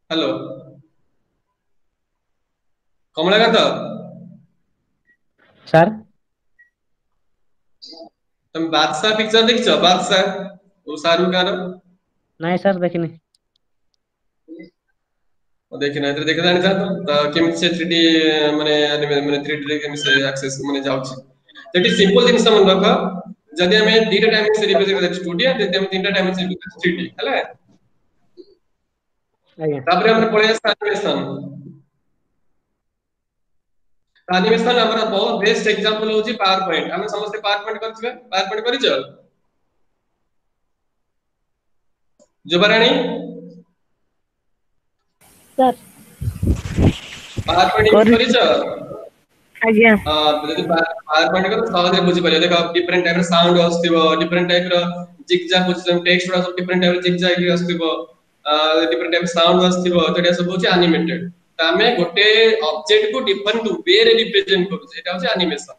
हेलो कमलाकांत सर तुम बादशाह पिक्चर देखिছো बादशाह वो शाहरुख खान नहीं सर देखनी ओ देखिना तो देख जानि तो केम से 3D माने माने 3D रे केम से एक्सेस माने जाउछि सेठी सिंपल जिंस मन रख जदि हमें दीटा डायमेंशन रिप्रेजेंट करछ 2D जदि हम तीनटा डायमेंशन 3D हला आगे तापर हम पळे एनिमेशन एनिमेशन हमरा बहुत बेस्ट एग्जांपल होची पावर पॉइंट हम समस्त पावर पॉइंट करछबे पावर पॉइंट करिछ जुबरानी सर पावर पॉइंट करिछ आज्ञा ଯଦି ପାୱାର ପଏଣ୍ଟ କର ସହଜରେ ବୁଝି ପାରିବ। ଦେଖ डिफरेंट टाइप ର ସାଉଣ୍ଡ ଆସୁଥିବ, डिफरेंट टाइप ର ଜିଗଜାଗ ପୋଜିଶନ टेक्स्ट ଗୁଡା ସବୁ डिफरेंट टाइप ର ଜିଗଜାଗ ଆସୁଥିବ, डिफरेंट टाइप ସାଉଣ୍ଡ ଆସୁଥିବ, ତ ଏଟା ସବୁ ହଉଛି ଆନିମେଟେड। ତ ଆମେ ଗୋଟେ ଅବଜେକ୍ଟ କୁ डिफरेंट वे ରେ रिप्रेजेंट କରୁଛେ, ଏଟା ହଉଛି ଆନିମେशन।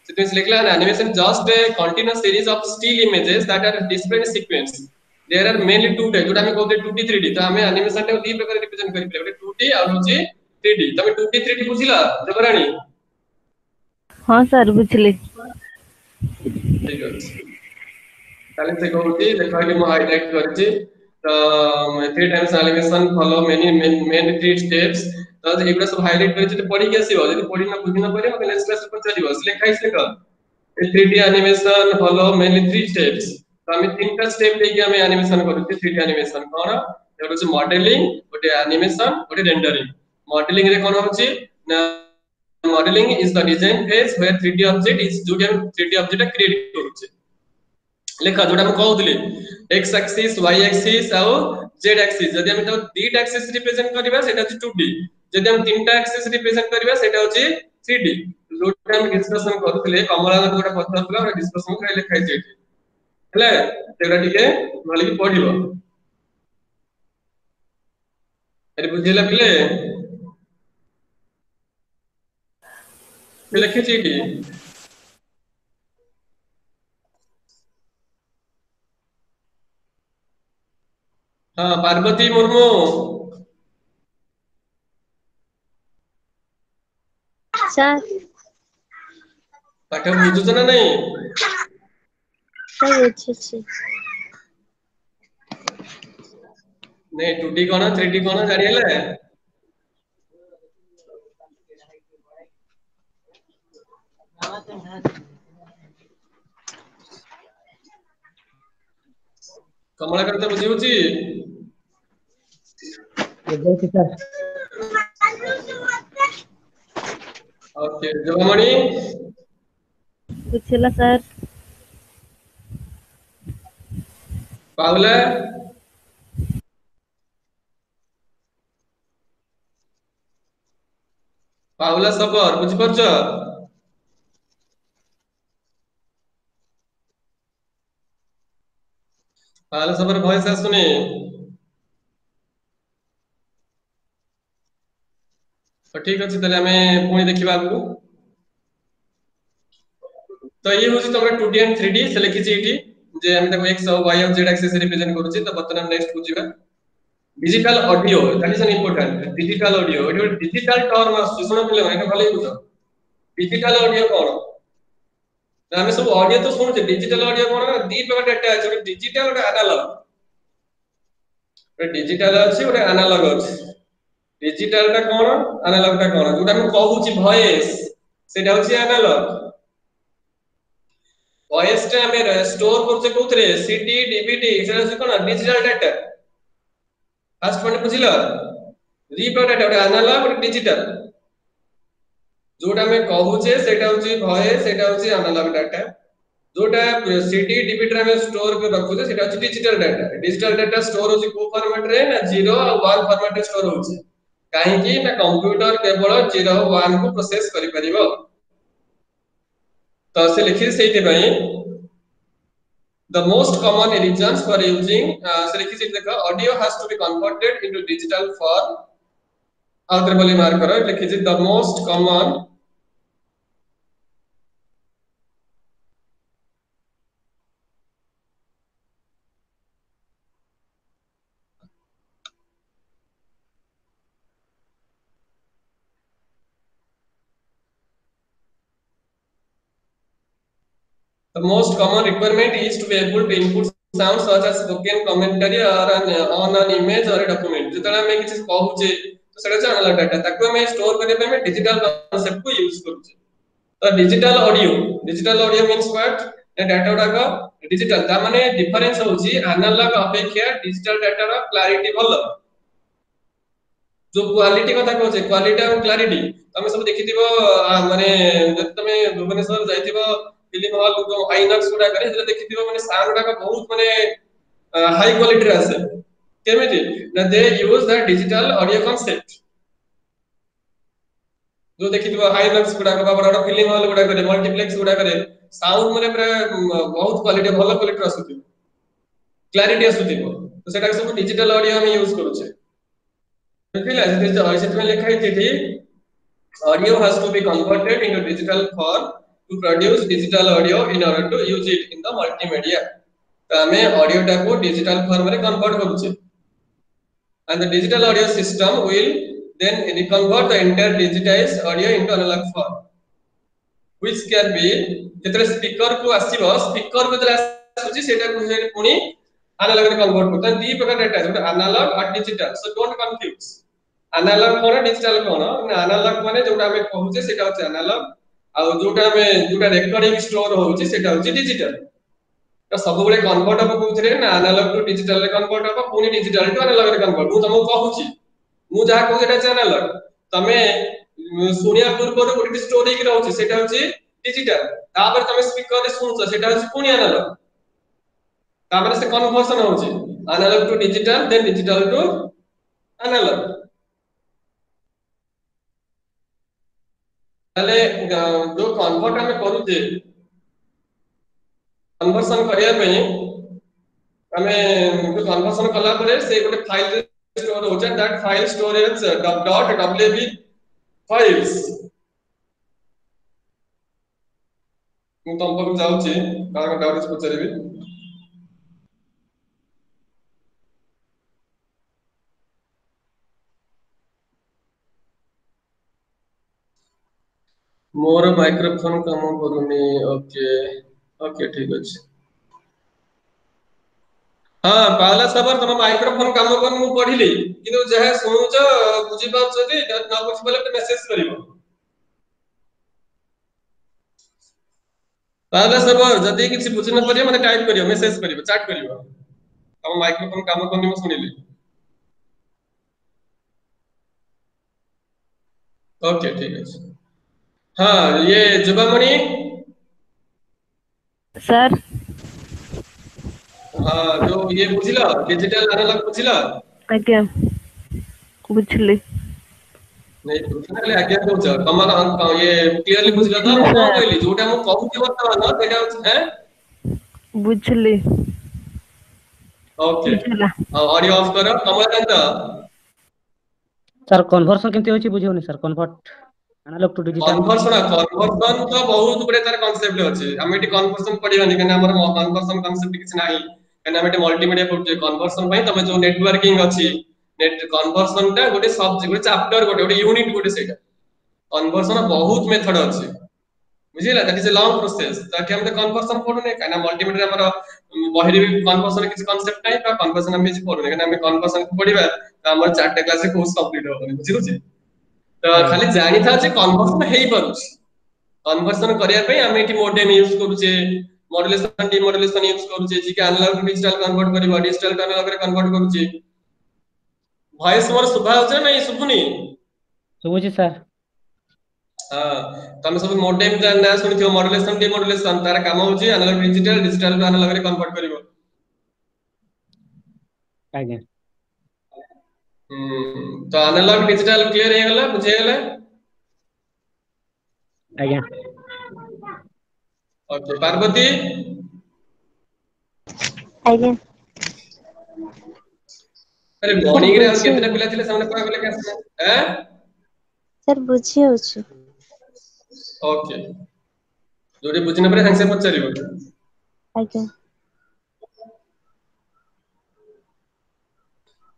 ସେଥିପାଇଁ ଲେଖିଲା animation just a continuous series of still images that are displayed in sequence. There are mainly two types, जोटा हम कहते 2D 3D। तो हमें एनिमेशन टा दी प्रकार रिप्रेजेंट करि पारे, 2D और होची 3D। तमे 2D 3D बुझिला जबराणी? हाँ सर बुझली। ठीक अछि। ताले से कहूची देखा कि मैं हाईलाइट करछि। तो three times animation follow many three steps. तो एगुडा सब हाईलाइट करछि, तो पढि के आसीबो। यदि पढि ना बुझि ना पारे मते नेक्स्ट क्लास पर चलिबो। लेखाइ से का 3D animation follow mainly three steps. तो हमें तीनटा स्टेप लेके हमें एनिमेशन करूचे 3D एनिमेशन। कोन एगो छै मॉडलिंग, ओटे एनिमेशन, ओटे रेंडरिंग। मॉडलिंग रे कोन होची ना modelling is the design phase where 3D object is जो हम 3D ऑब्जेक्ट क्रिएट करूचे। लेखा जोटा हम कहउतली x एक्सिस y एक्सिस आउ z एक्सिस। जदि हम तो दीटा एक्सिस रिप्रेजेंट करबा सेटा छै 2D। जदि हम तीनटा एक्सिस रिप्रेजेंट करबा सेटा होची 3D। जोटा हम डिस्कशन करथले कमला जोटा पथरथला ओटा डिस्कशन करे लिखाइ छै एठी। हेले सेटा टिके भली पढिबो। एरे बुझिला पिले पे लिखि छै एठी। हाँ पार्वती मुर्मू सर पाठ बुझुछ ना नहीं? सर बुझुछि। नहीं 2D कोन 3D कोन जानिले? कमला करते बुझी होची? बुझाइछि सर। ओके जवामणि बुझिला सर। पावला पावला सबर बुझी परछ? पावला सबर भॉइस आसुनी। तो ठीक अछि तले हमें पुणी देखिबा आगु। तो ये होची तमरा 2D एंड 3D से लिखि छी एठी जे हम देखो x और y और z एक्सिस रिप्रेजेंट करूची। तो बर्तन हम नेक्स्ट बुझिबा digital audio. That is an important digital audio. एठी डिजिटल टर्म आसु सुनो पिले एटा भले बुझो। डिजिटल ऑडियो कोन? हमें सब ऑडियो तो सुनुचे, डिजिटल ऑडियो कोन दी प्रकार डाटा अछि, डिजिटल और एनालॉग। डिजिटल अछि और एनालॉग अछि। डिजिटल टा कोन एनालॉग टा कोन? जोटा हम कहूची वॉइस सेटा होची एनालॉग। वॉइस टा हमें स्टोर करछे कोथरे सीडी डीवीडी सेटा होची कोन डिजिटल डाटा। फास्ट पॉइंट बुझिलो रीड डाटा एनालॉग और डिजिटल। जोटा हमें कहूचे सेटा होची वॉइस, सेटा होची एनालॉग डाटा। जोटा सीडी डीवीडी रे हमें स्टोर कर रखुचे सेटा होची digital data. Digital data store होची को फॉर्मेट रे ना 0 और 1 फॉर्मेट रे स्टोर होची। काहे कि ना कंप्यूटर केवल 0 और 1 को प्रोसेस करि परिबो। तो से लिखि सेति पई the most common reasons for using से लिखि से देखो audio has to be converted into digital form। Outer बोली मार्क करो लिखि the most common the most common requirement is to be able to input sounds such as spoken commentary or on an image or a document। जेतला हम किछ कहूचे तो सेटा छै analogue data, ताको हम स्टोर करे पे हम डिजिटल कॉन्सेप्ट को यूज करूचे। तो digital audio means what A data डाको डिजिटल ता माने डिफरेंस होची एनालॉग अपेक्षा डिजिटल डाटा रो क्लैरिटी भलो। जो क्वालिटी कथा कहूचे क्वालिटी और क्लैरिटी तमे सब देखिथिबो माने जति तमे भुवनेश्वर जाइथिबो फिल्म हॉल जो आईनॉक्स गुडा करे जे देखिथिबो माने साउंड डाका बहुत माने हाई क्वालिटी रे आसे। केमिति ना they use the digital audio concept. जो देखिथिबो आईनॉक्स गुडा बड़ बड़ फिल्म हॉल गुडा करे मल्टीप्लेक्स गुडा करे साउंड माने पूरा बहुत क्वालिटी भलो क्वालिटी आसुथि क्लैरिटी आसुथि तो सेटा सब डिजिटल ऑडियो हम यूज करू छे देखिला से लिखा है थी audio has to be converted into digital form to produce digital audio in order to use it in the multimedia तो हमें ऑडियो टा को डिजिटल फॉर्म में कन्वर्ट करू छे and the digital audio system will then reconvert the entire digitized audio into analog form which can be जेतरे speaker को आसीबो स्पीकर को जला आसुची सेटा को पुनी एनालॉग रे कन्वर्ट करता दी प्रकार डेटा जोटा एनालॉग और digital so don't confuse analog कोन डिजिटल कोन एनालॉग माने जोटा हमें कहूचे सेटा होचे एनालॉग आ जोटा हमें जोटा रेकॉर्डिंग स्टोर होउची सेटा होची डिजिटल तो सब बळे कन्वर्ट हो कोथरे ना एनालॉग टू डिजिटल रे कन्वर्ट हो पुनी डिजिटल टू एनालॉग रे कन्वर्ट मु तुमको कहूची मु जहा कहू एटा एनालॉग तमे सुनिया पूर्व गोटे स्टोर ही रहउची सेटा होची डिजिटल तापर तमे स्पीकर रे सुनछो सेटा होची पुनी एनालॉग तापर से कन्वर्जन होउची analog to digital then digital to analog ताले जो कन्वर्ट हम करूचे कन्वर्जन करिया पई हमें जो कन्वर्जन कला परे से गोटे फाइल स्टोर होचे that file storage .wb files मु तंपक जाउची कारण डाउट पचरिबी मोर माइक्रोफोन काम करूनी ओके ओके ठीक अछि हां पाला सबर तम माइक्रोफोन काम कर मु पढिली किंतु जहे सुनुच बुझी पाछ जे न बुझी पले त मेसेज करिवो पाला सबर जदी किछि बुझी न परियो मने टाइप करियो मेसेज करिवो चैट करिवो तम माइक्रोफोन काम करनी मु सुनिली ओके ठीक अछि हाँ ये जुबामणि सर हाँ जो ये बुझिला डिजिटल एनालॉग बुझिला आज्ञा बुझली नहीं बुझले आज्ञा कहउछ तमर ये क्लियरली बुझिला तो को कहली जोटा मु कहउछि वर्तमान सेटा है बुझली ओके ऑडियो ऑफ करो कमलाकांत सर कन्वर्सन केमती होची बुझियोनी sir convert analog to digital conversion तो बहुत गुडे तार कांसेप्ट अछि हम एटी कन्वर्सन पढिबानी कने हमर कन्वर्सन कांसेप्ट किछ नाही कने हम एटी मल्टीमीडिया पढुचे कन्वर्सन पई तमे जो नेटवर्किंग अछि नेट कन्वर्सन ता गुडे सब्जेक्ट गुडे चैप्टर गुडे यूनिट गुडे सेटा कन्वर्सन बहुत मेथड अछि बुझिला that is a long process ताकि हम कन्वर्सन पढुने कने मल्टीमीडिया हमर बहिरी कन्वर्सन किछ कांसेप्ट नाही का कन्वर्सन हम किछ पढुने कने हम कन्वर्सन पढिबा त हमर 4 टा क्लास कोर्स कंप्लीट होबनी बुझिरुची तो खाली जानि था जे कन्वर्सन हेई परुछ कन्वर्सन करिया पे हम एठी मोडेम यूज करूचे मॉड्यूलेशन डिमॉड्यूलेशन यूज करूचे जी के एनालॉग टू डिजिटल कन्वर्ट करबा डिजिटल टू एनालॉग रे कन्वर्ट करूचे वॉइस मोर सुभा होचे नै सुभुनी सुबुची सर हां तमे सब मोडेम ना सुनिथियो मॉड्यूलेशन डिमॉड्यूलेशन तार काम होची analog digital digital to analog रे कन्वर्ट करबो आज्ञा तो एनालॉग डिजिटल क्लियर हे गेला बुझे गेला आज्ञा ओके पार्वती आज्ञा अरे मॉर्निंग रे और केतना पिला थिले सामने कोइ बोले कैसे हैं सर बुझी होछु ओके जोडी बुझिना परे संसे पचारिबो आज्ञा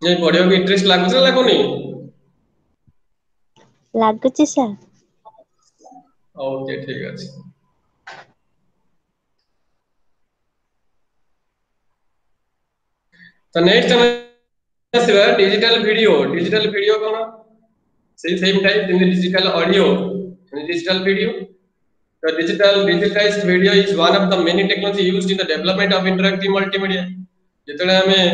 नहीं पढ़ियो भी इंटरेस्ट लागुछ ना लागुनी लागुची सर ओके ठीक अछि तो नेक्स्ट हम सेवा digital video cone same type in digital audio digital video the digitized video is one of the many technology used in the development of interactive multimedia जेतले हमें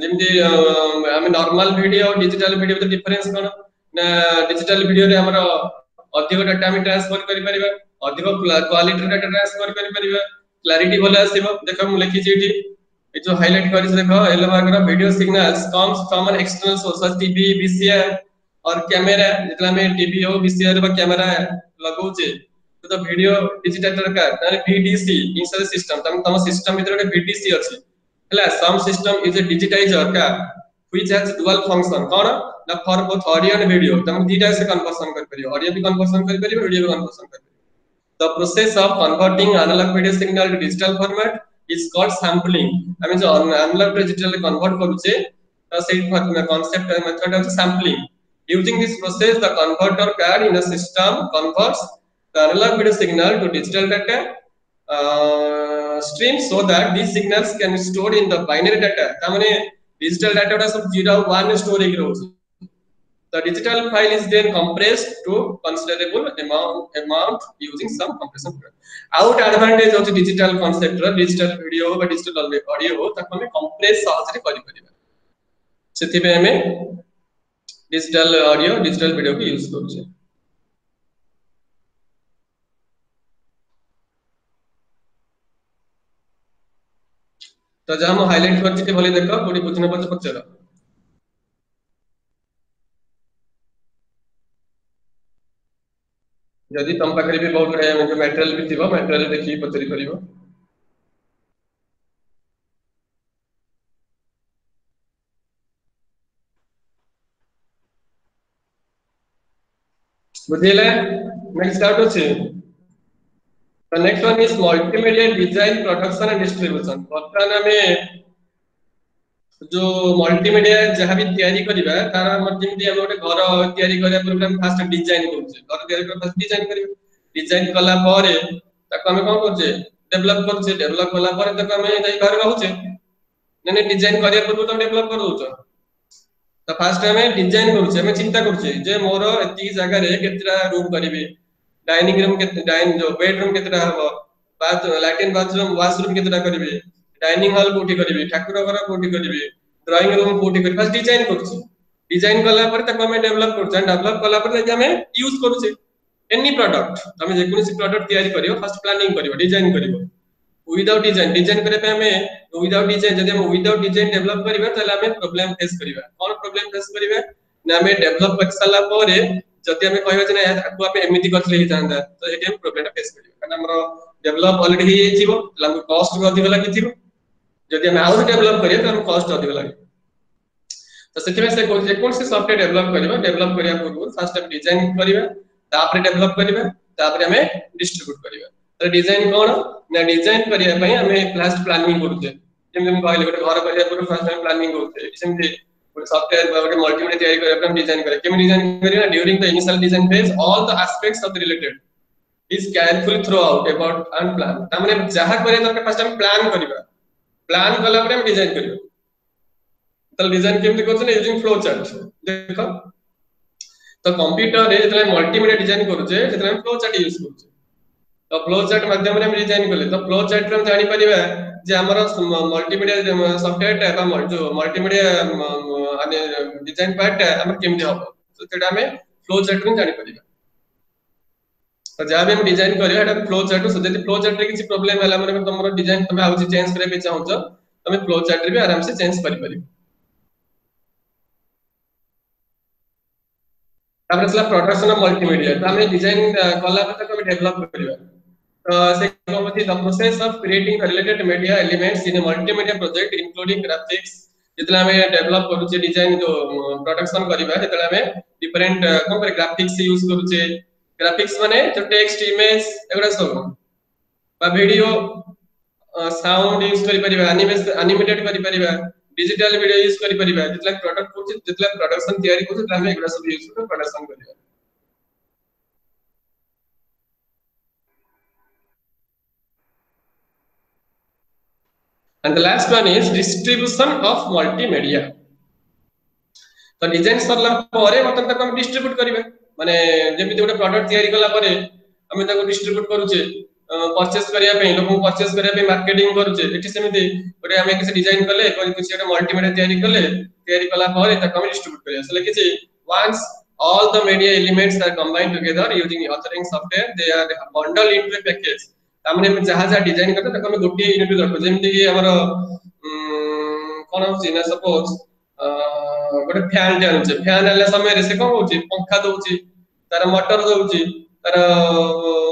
जेमती हमें नॉर्मल वीडियो और digital video तो difference कोन ना digital video रे हमर अधिक data में transfer करि परिबा अधिक क्वालिटी डाटा ट्रांसफर करि परिबा क्लैरिटी भले आसीबो देखो हम लिखि जेठी ए जो हाइलाइट करिस देखो yellow marker video signals comes from an external source TV VCR और कैमरा जितना में टीवी हो वीसीआर बा कैमरा लगाउचे तो वीडियो डिजिटल दरकार तारे VDC इंस्टॉल सिस्टम तम सिस्टम भीतर VDC अछि हला सम सिस्टम इज अ डिजिटाइजर का व्हिच हैज डुअल फंक्शन कोन ना for both audio and video तम दीटा से कन्वर्सन कर परियो ऑडियो भी कन्वर्सन कर परियो वीडियो भी कन्वर्सन कर परियो the process of converting analog video signal to digital format is called sampling हमें जो एनालॉग टू डिजिटल कन्वर्ट करूचे तो सेही कांसेप्ट मेथड है sampling using this process the converter card in the system converts the analog video signal to digital data stream so that these signals can be stored in the binary data tamane digital data ta sab 0 1 store ek rohu the digital file is then compressed to considerable amount using some compression out advantage of the digital concept digital video or digital audio taku hame compress sahajre kari pariba sethi pe hame digital audio digital video को use करूचे तो जहां हम highlight करछि के भले देखो कोडी पूछने पर पचरा यदि तम पाखरे भी बहुत रहे जो मटेरियल भी थिबो मटेरियल देखि पचरी परिबो बुझिले नेक्स्ट स्टार्ट होछि the next one is multimedia design production and distribution वर्तमान में जो मल्टीमीडिया जहां भी तयारी करिबा तार जेमति हम ओटे घर तयारी करिया प्रोग्राम फास्ट डिजाइन करूचे घर तयारी कर फास्ट डिजाइन करियो डिजाइन कला पारे ताको हम कोन करछे डेवलप कला पारे ताको हम जाई घर रहउचे ने डिजाइन करिया पूर्व तो डेवलप कर दोछ तो फास्ट हमें डिजाइन करूचे हमें चिंता करूचे जे मोर एती जगह रे केतरा रूम करिवे डाइनिंग रूम केते डाइन जो बेडरूम केतरा हबो बाथ लैट्रिन बाथरूम वॉशरूम केतरा करिवे डाइनिंग हॉल कोठी करिवे ठाकुर घर कोठी करिवे ड्राइंग रूम कोठी करिवे फास्ट डिजाइन करूचे डिजाइन कला पर तक हमें डेवलप करूचे डेवलप कला पर हमें यूज करूचे एनी प्रोडक्ट हमें जे कोनसी प्रोडक्ट तयारी करियो फर्स्ट प्लानिंग करियो डिजाइन करियो विदाउट डिजाइन करे पे हमें विदाउट डिजाइन जदि हम विदाउट डिजाइन डेवलप करिबा तले हमें प्रॉब्लम फेस करिबा कोन प्रॉब्लम फेस करिबा ना हमें डेवलप करसला परे जदि हमें कहबा जे ना ताकू हमें एमिति करले ही जानदा तो एटी हम प्रॉब्लम फेस करिबा कारण हमरो डेवलप ऑलरेडी ही जीवो हमको कॉस्ट भी अधिक लागि थिबो जदि हम आउट डेवलप करियो तो हम कॉस्ट अधिक लागि तो सेति में से कोन से सॉफ्टवेयर डेवलप करिबा डेवलप करिया पूर्व फर्स्ट हम डिजाइन करिबा तापर डेवलप करिबा तापर हमें डिस्ट्रीब्यूट करिबा तो डिजाइन कोन ना डिजाइन करिया पई हमें फर्स्ट प्लानिंग करते जेम हम कहले गोटे घर करिया पूर्व फर्स्ट हम प्लानिंग करते सेमति गोटे सॉफ्टवेयर गोटे मल्टीमीडिया तयारी करिया हम डिजाइन करिया केम डिजाइन करिया during the initial design phase all the aspects of the related is carefully throw out about an plan त माने जहा करिया तो फर्स्ट हम प्लान करिबा प्लान कला पर हम डिजाइन करियो तो डिजाइन केमति करछन यूजिंग फ्लो चार्ट देखो तो कंप्यूटर रे जतले मल्टीमीडिया डिजाइन करूचे जतले हम फ्लो चार्ट यूज करूचे तो फ्लो चार्ट माध्यम रे हम डिजाइन करले तो फ्लो चार्ट रे हम जानि परिबा जे हमर मल्टीमीडिया सॉफ्टवेयर टा बा जो मल्टीमीडिया अने डिजाइन पार्ट हमर केमति होबो तो तेडा हमें फ्लो चार्ट रे जानि परिबा तो जब हम डिजाइन करियो एटा फ्लो चार्ट से जदि फ्लो चार्ट रे किछि प्रॉब्लम होला माने तमरो डिजाइन तमे आउछि चेंज करे पे चाहौ छ तमे फ्लो चार्ट रे भी आराम से चेंज करि परिबो तापर चला प्रोडक्शन ऑफ मल्टीमीडिया तो हमें डिजाइन कला पर तक हमें डेवलप करियो से कहबती the process of creating related media elements in a multimedia project including graphics जितला हमें डेवलप करूचे डिजाइन जो प्रोडक्शन करिबा जेतला हमें डिफरेंट कोन पर ग्राफिक्स यूज करूचे ग्राफिक्स माने जो टेक्स्ट इमेज एगुडा सब बा वीडियो साउंड यूज करि परिबा एनिमेटेड करि परिबा डिजिटल वीडियो यूज करि परिबा जितला प्रोडक्ट करूचे जितला प्रोडक्शन तयारी करूचे हमें एगुडा सब यूज कर प्रोडक्शन करिबा and the last one is distribution of multimedia तो डिजाइन सरला परे मतलब तक हम डिस्ट्रीब्यूट करिवे माने जेमिति गोटे प्रोडक्ट तयारी कला परे हम ताको डिस्ट्रीब्यूट करूचे परचेस करिया पे लोक परचेस करिया पे मार्केटिंग करूचे एठी सेमिति गोटे हम किसी डिजाइन कले किसी गोटे मल्टीमीडिया तयारी कला परे ताको हम डिस्ट्रीब्यूट करिया सले किछि once all the media elements are combined together using authoring software they are bundled into a package हमने जहां जहां डिजाइन करते तक हम गोटे यूनिट रखो जेमति कि हमर कोन होछि ना सपोज गोटे फैन टे आनुचे फैन आले समय रे से कोन होची पंखा दोची तार मोटर दोची तार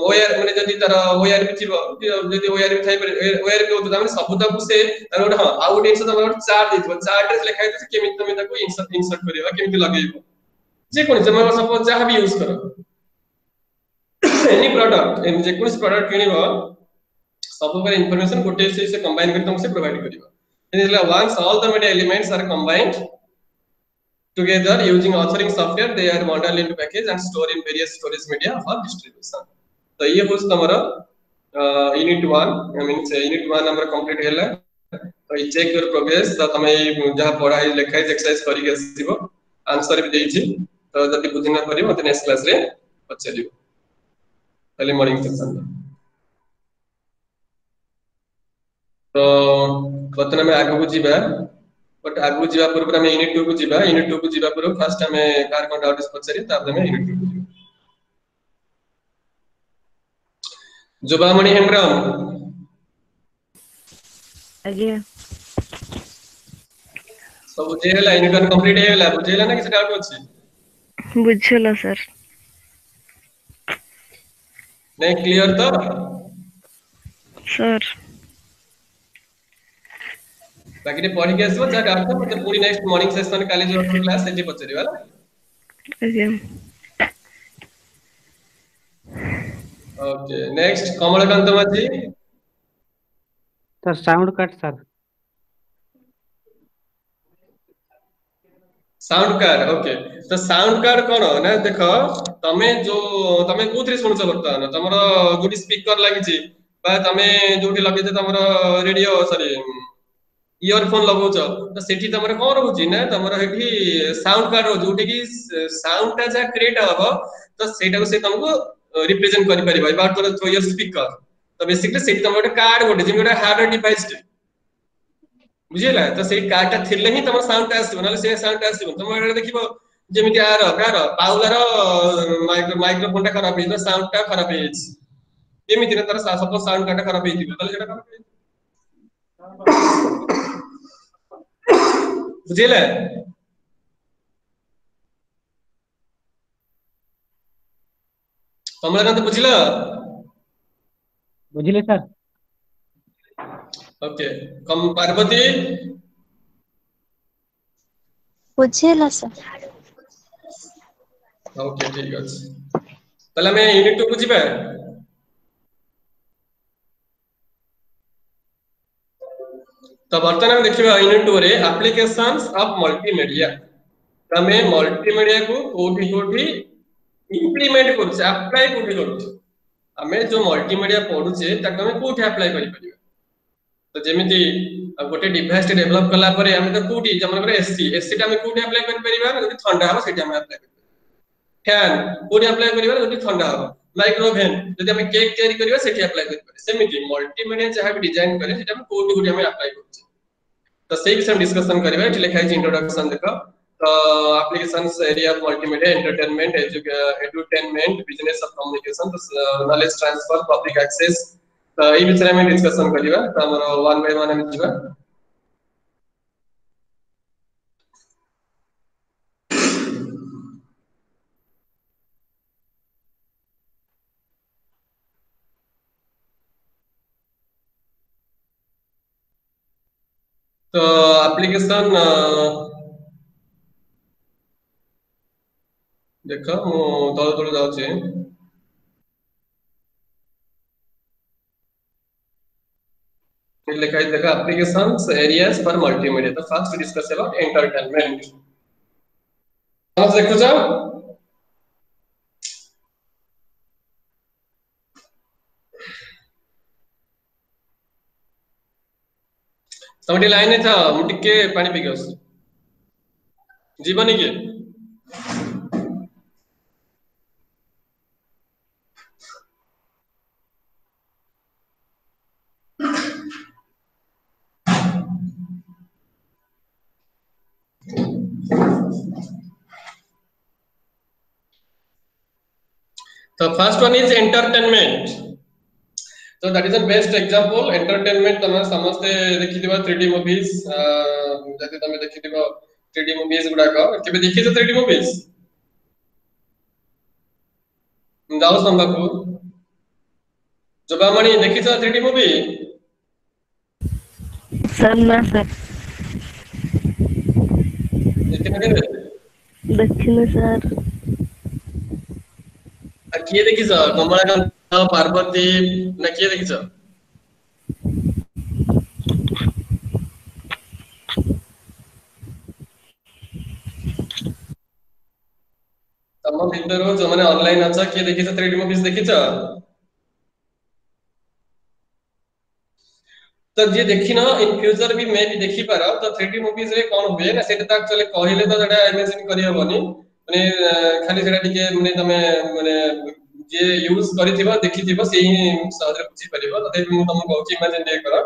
वायर माने जदी तार वायर भी थिबो जदी वायर भी थाई वायर भी होतो तामे सब तक से तार गोटे हां आ गोटे इंसर्ट तामे चार्ट देथिबो चार्ट रे लिखा हेतो केमिति तमे ताको इंसर्ट करियो केमिति लगेइबो जे कोन जमा सपोज जहां भी यूज करो एनी प्रोडक्ट जे कोन प्रोडक्ट किनिबो सब पर इंफॉर्मेशन गोटे से कंबाइन कर तुमसे प्रोवाइड करिबो इनला once all the media elements are combined together using authoring software they are modeled into package and stored in various storage media for distribution तो ये होस तमरा यूनिट 1 आई मीन यूनिट 1 नंबर कंप्लीट हैला तो ये चेक योर प्रोग्रेस तो तमे जहां पढ़ा है लिखा है एक्सरसाइज करी के आसीबो आंसर भी देइछि तो जति बुझिना परि मते नेक्स्ट क्लास रे पछलियो खाली मॉर्निंग सेक्शन तो बतन में आगु को जीबा बट आगु जीवा पूर्व में यूनिट 2 को जीबा यूनिट 2 को जीवा पूर्व फर्स्ट हमें कार कोन डाउट पछरी तापर में यूनिट 2 को जीबा जुबामणि हेमराम आगे सब बुझेला यूनिट 1 कंप्लीट हेला बुझेला ना किसी डाउट अछि बुझला सर नहीं क्लियर तो सर बाकी रे पढ़ी के आसबो जा डाउट तो मतलब पूरी नेक्स्ट मॉर्निंग सेशन काली जो क्लास से जे पछरी वाला आगे ओके नेक्स्ट कमलकांत माजी sir sound cut sir sound card okay तो साउंड कार्ड कोन ना देखो तमे कोथि सुनछ बर्तमान तमरो गुडी स्पीकर लागि छी बा तमे जोटी लगे छ तमरो रेडियो सॉरी इयरफोन लगाउछ तो सेठी तमरे कोन रहउची ना तमरो हेठी साउंड कार्ड रहउची जोटी की साउंड ता जा क्रिएट हबो तो सेटा को से तुमको रिप्रेजेंट करि परिबा अबाउट थ्रू योर स्पीकर तो बेसिकली सेठी तमरो कार्ड गोटे जे गोटे हार्डवेयर डिवाइस बुझिला तो से कार्ड ता थिले ही तम साउंड ता आसीबो नले से साउंड ता आसीबो तम एटा देखिबो जेमिति आर कार पाउलर माइक्रोफोन ता खराब हे साउंड ता खराब हे केमिति न तर सपोज साउंड कार्ड खराब हे तले जेटा खराब हे बुझिले कमलकांत बुझिला बुझिले सर ओके कम पार्वती बुझेला सर ओके ठीक अछि तले मैं यूनिट 2 बुझिबा तो वर्तमान देखिबा यूनिट 2 रे एप्लीकेशंस ऑफ मल्टीमीडिया तमे मल्टीमीडिया को कोठी इंप्लीमेंट करछ अप्लाई कोठी करछ हमें जो मल्टीमीडिया पढुचे ताको हमें कोठी अप्लाई करि परिबा तो जेमिति गोटे डिवाइस डेवलप कला परे हमें तो कोठी जमन करे एसी ता हमें कोठी अप्लाई करि परिबा जदि ठंडा हो सेठी हमें अप्लाई करि फैन कोठी अप्लाई करिबा जदि ठंडा हो माइक्रोवेव जदि हमें केक तयारी करिबा सेठी अप्लाई करि परिबा सेमिति मल्टीमीडिया जहा भी डिजाइन करे सेटा हमें कोठी हमें अप्लाई करछ तो से विषय डिस्कशन करिबा एठी लिखा है इंट्रोडक्शन देखो तो applications area of multimedia entertainment edutainment business of communication तो नॉलेज ट्रांसफर पब्लिक एक्सेस तो ए विषय में डिस्कशन करिबा तो हमर वन बाय वन हम जिबा तो एप्लीकेशन देखो मु तळ जाउछे लिखा है देखो एप्लीकेशंस एरियाज फॉर मल्टीमीडिया तो फर्स्ट डिस्कस अबाउट एंटरटेनमेंट समझ देखो जाओ तमटी लाइन था मुटिके पानी पी गस जीवनी के तो first one is entertainment so that is the best example entertainment तमे समस्त देखि दिबा 3D मूवीज जति तमे देखि दिबा 3D movies गुडाक केबे देखिছো 3D movies जाओ संबाकू जबामणि देखिছো 3D movie सर ना सर देखिन केबे देखिले सर आ किए देखिছো कमलाकांत पार्वती ना किए देखिছো तम भितर जो माने ऑनलाइन अच्छा किए देखिছো 3D movies देखिছো तो जे देखिना इन फ्यूचर भी मैं भी देखि पारा तो 3D movies रे कोन हुए ना सेटा तो एक्चुअली कहिले तो जेटा इमेजिन करि हबनी माने खाली सेटा टिके माने तमे माने जे यूज करिथिबो देखिथिबो सेही सहज बुझी परिबो तते मु तम कहूची इमेजिन दे करा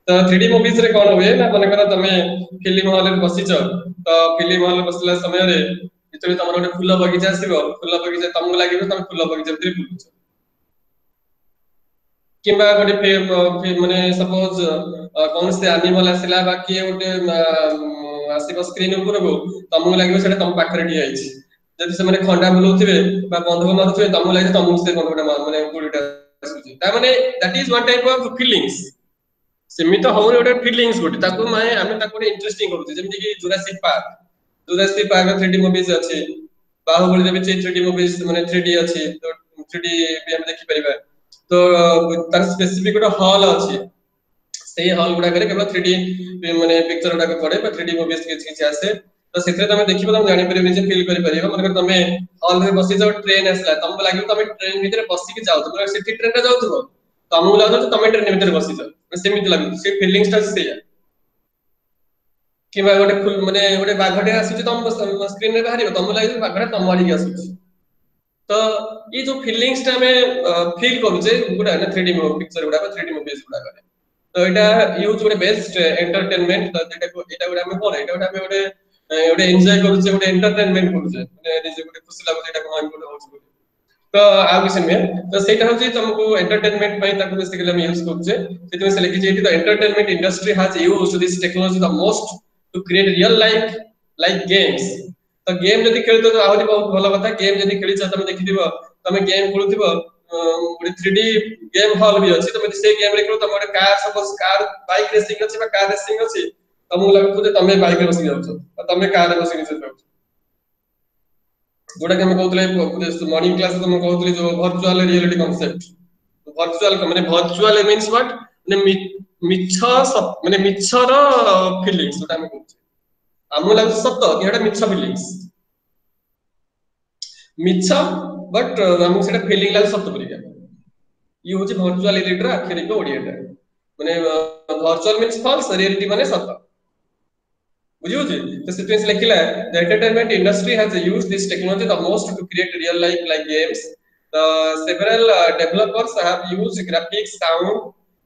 तो 3D movies रे कोन हुए ना मन करा तमे फिल्म हॉल रे बसिछ तो फिल्म हॉल बसला समय रे इतने तमर गोटे फूल बगीचा आसीबो फूल बगीचा तमु लागिबो तमे फूल बगीचा भीतर बुलुछ किंबा गोटे माने सपोज कौन से एनिमल आसिला बाकी गोटे आसीबो स्क्रीन ऊपर को तमु लागिबो सेटा तम पाखरे ठिया आइछि जदि से माने खंडा बुलौथिबे बा बंधुक मारुथिबे तमु लागि तमु से बंधुकटा माने गुलिटा आसुछि ता माने that is one type of feelings सेमित होउनी गोटे फीलिंग्स गोटे ताकू माने आमे ताकू इंटरेस्टिंग करूछि जेमि कि जुरासिक पार्क 3D मूवीज अछि बाहुबली रे भी 3D मूवीज माने 3D अछि तो 3D भी हम देखि परिबा तो तार स्पेसिफिक गोटे हॉल अछि सेही हॉल गुडा करे केवल 3D माने पिक्चर गुडा पड़े बा 3D मूवीज किछि आसे तो सेथे तमे देखिबो तमे जानि परिबे जे फील करि परिबो मतलब तमे हॉल रे बसि जाओ ट्रेन आसला तमको लागिबो तमे ट्रेन भीतर बसि के जाओ तमे सेठी ट्रेन टा जाउथबो तमको लागो तमे ट्रेन भीतर बसि जाओ सेमिति लागो से फीलिंग्स ता सेया किबा गोटे फुल माने गोटे बाघटे आसुची तम स्क्रीन रे बाहरिबो तम लागि बाघटा तम आडी आसुची तो ये जो फीलिंग्स टा में फील करूचे गुडा ना 3D पिक्चर गुडा 3D मूवीज गुडा करे तो एटा यूज गोटे बेस्ट एंटरटेनमेंट तो एटा गुडा में कोन एटा गुडा में गोटे गोटे एन्जॉय करूचे गोटे एंटरटेनमेंट करूचे माने निजे गोटे खुशी लागो एटा मन गोटे होउछ तो आ किछ नै तो सेटा होची तुमको एंटरटेनमेंट पई ताको बेसिकली हम यूज करूचे सेति में से लिखि जेति the entertainment industry has used this technology the most to create real like games तो गेम जदि खेलतो तो आहुरी बहुत भलो कथा गेम जदि खेली छ तमे देखिदिबो तमे गेम खेलुथिबो गोटे 3D गेम हॉल भी अछि तमे से गेम रे खेलो तमे गोटे car suppose car bike racing अछि बा कार रेसिंग अछि तमु लागतो जे तमे बाइक रे बसि जाउछो तमे कार रे बसि निजे जाउछो जोटा के हम कहउतले मॉर्निंग क्लास में कहउतले जो वर्चुअल रियलिटी कांसेप्ट वर्चुअल माने वर्चुअल मींस व्हाट माने मिछ माने मिछर फीलिंग्स जोटा हम कहउछ हमु लागो सत्य कि एटा मिछ फीलिंग्स मिछ बट हमु सेटा फीलिंग लाग सत्य परिका ये होची वर्चुअल रियलिटी रा आखिर को ओडियाटा माने वर्चुअल मींस फॉल्स रियलिटी माने सत्य बुझियो तो सिक्वेंस लिखिला the entertainment industry has used this technology the most to create real like games the several developers have used graphics sound